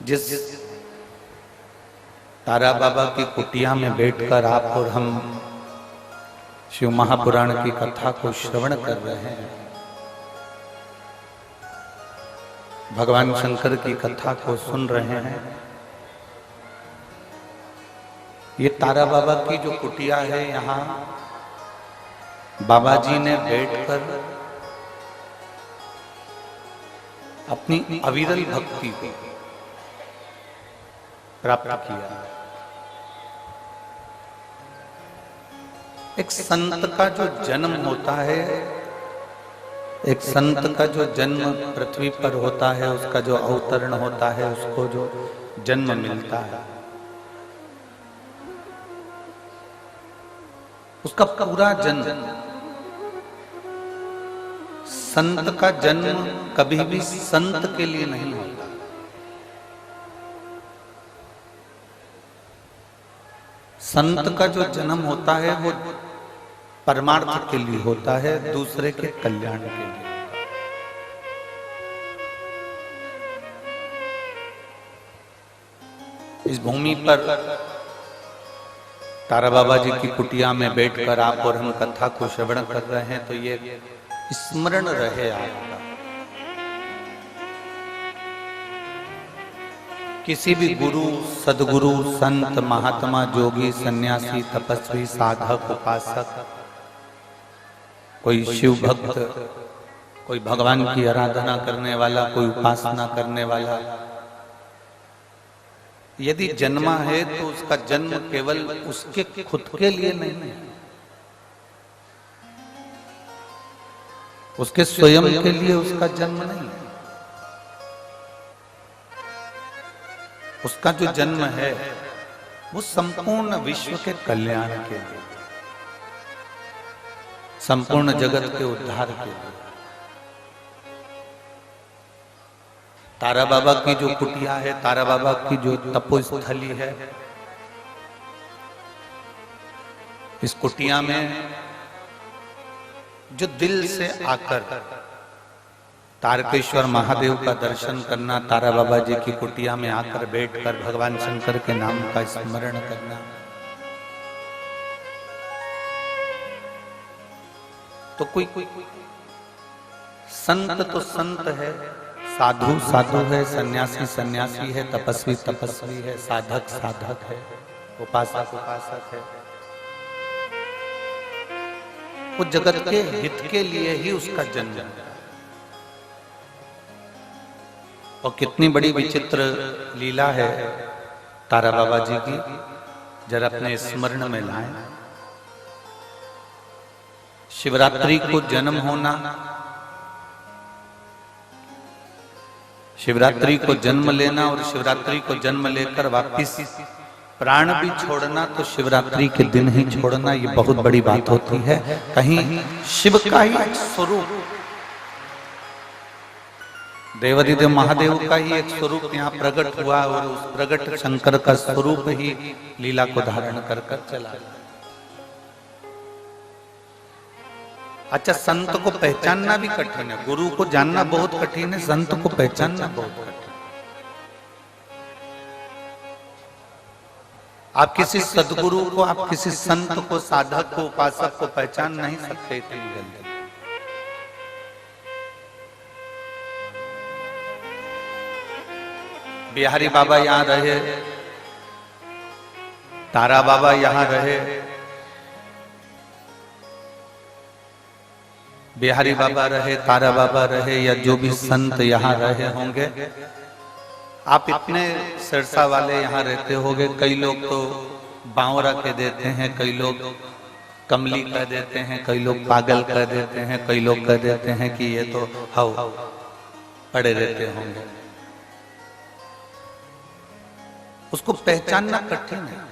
जिस तारा बाबा की कुटिया में बैठकर आप और हम शिव महापुराण की कथा को श्रवण कर रहे हैं, भगवान शंकर की कथा को सुन रहे हैं, ये तारा बाबा की जो कुटिया है, यहाँ बाबा जी ने बैठकर अपनी अविरल भक्ति को प्राप्त किया। एक संत का जो जन्म होता है, एक संत का जो जन्म पृथ्वी पर होता है, उसका जो अवतरण होता है, उसको जो जन्म मिलता है, उसका पूरा जन्म, संत का जन्म कभी भी संत के लिए नहीं होता। संत का जो जन्म होता है वो परमार्थ के लिए होता है, दूसरे के कल्याण के लिए। इस भूमि पर तारा बाबा जी की कुटिया में बैठकर आप और हम कथा को श्रवण कर रहे हैं, तो ये स्मरण रहे आपका, किसी भी गुरु, सदगुरु, संत, महात्मा, जोगी, सन्यासी, तपस्वी, साधक, उपासक, कोई शिव भक्त, कोई भगवान की आराधना करने वाला, कोई उपासना करने वाला, यदि जन्मा है तो उसका जन्म केवल उसके खुद के लिए नहीं है, उसके स्वयं के लिए उसका जन्म नहीं है। उसका जो जन्म है वो संपूर्ण विश्व के कल्याण के लिए, संपूर्ण जगत के उद्धार के लिए। तारा बाबा की जो कुटिया है, तारा बाबा की जो तपोस्थली है, इस कुटिया में जो दिल से आकर तारकेश्वर महादेव का दर्शन करना, तारा बाबा जी की कुटिया में आकर बैठकर भगवान शंकर के नाम का स्मरण करना, तो कोई संत तो संत है, साधु साधु है, सन्यासी सन्यासी है, तपस्वी तपस्वी है, साधक साधक है, उपासक उपासक है। वो जगत के हित के लिए ही उसका जन्म है। और कितनी बड़ी विचित्र लीला है तारा बाबा जी की, जरा अपने स्मरण में लाएं। शिवरात्रि को जन्म होना, शिवरात्रि को जन्म लेना और शिवरात्रि को जन्म लेकर वापिस प्राण भी छोड़ना, तो शिवरात्रि के दिन ही छोड़ना, ये बहुत बड़ी बात होती है। कहीं शिव का ही एक स्वरूप, देवादिदेव महादेव का ही एक स्वरूप यहाँ प्रकट हुआ और उस प्रकट शंकर का स्वरूप ही लीला को धारण कर कर चला। अच्छा, संत को पहचानना भी कठिन है, गुरु को जानना बहुत कठिन है, संत को पहचानना बहुत कठिन। आप किसी सदगुरु को, आप किसी संत को, साधक को, उपासक को पहचान नहीं सकते इतनी जल्दी। बिहारी बाबा यहाँ रहे, तारा बाबा यहाँ रहे, बिहारी बाबा रहे, तारा बाबा रहे, या जो भी संत यहाँ रहे होंगे, आप इतने सिरसा वाले यहाँ रहते होंगे। कई लोग तो बावरा कह देते हैं, कई लोग कमली कह देते हैं, कई लोग पागल कह देते हैं, कई लोग कह देते हैं कि ये तो हव पड़े रहते होंगे। उसको पहचानना कठिन है।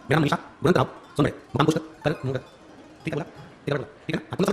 मेरा नाम मनीषा गुणवंत राव सुन रहे मुकाम पोस्ट कर ठीक है बोला ठीक है ठीक है ना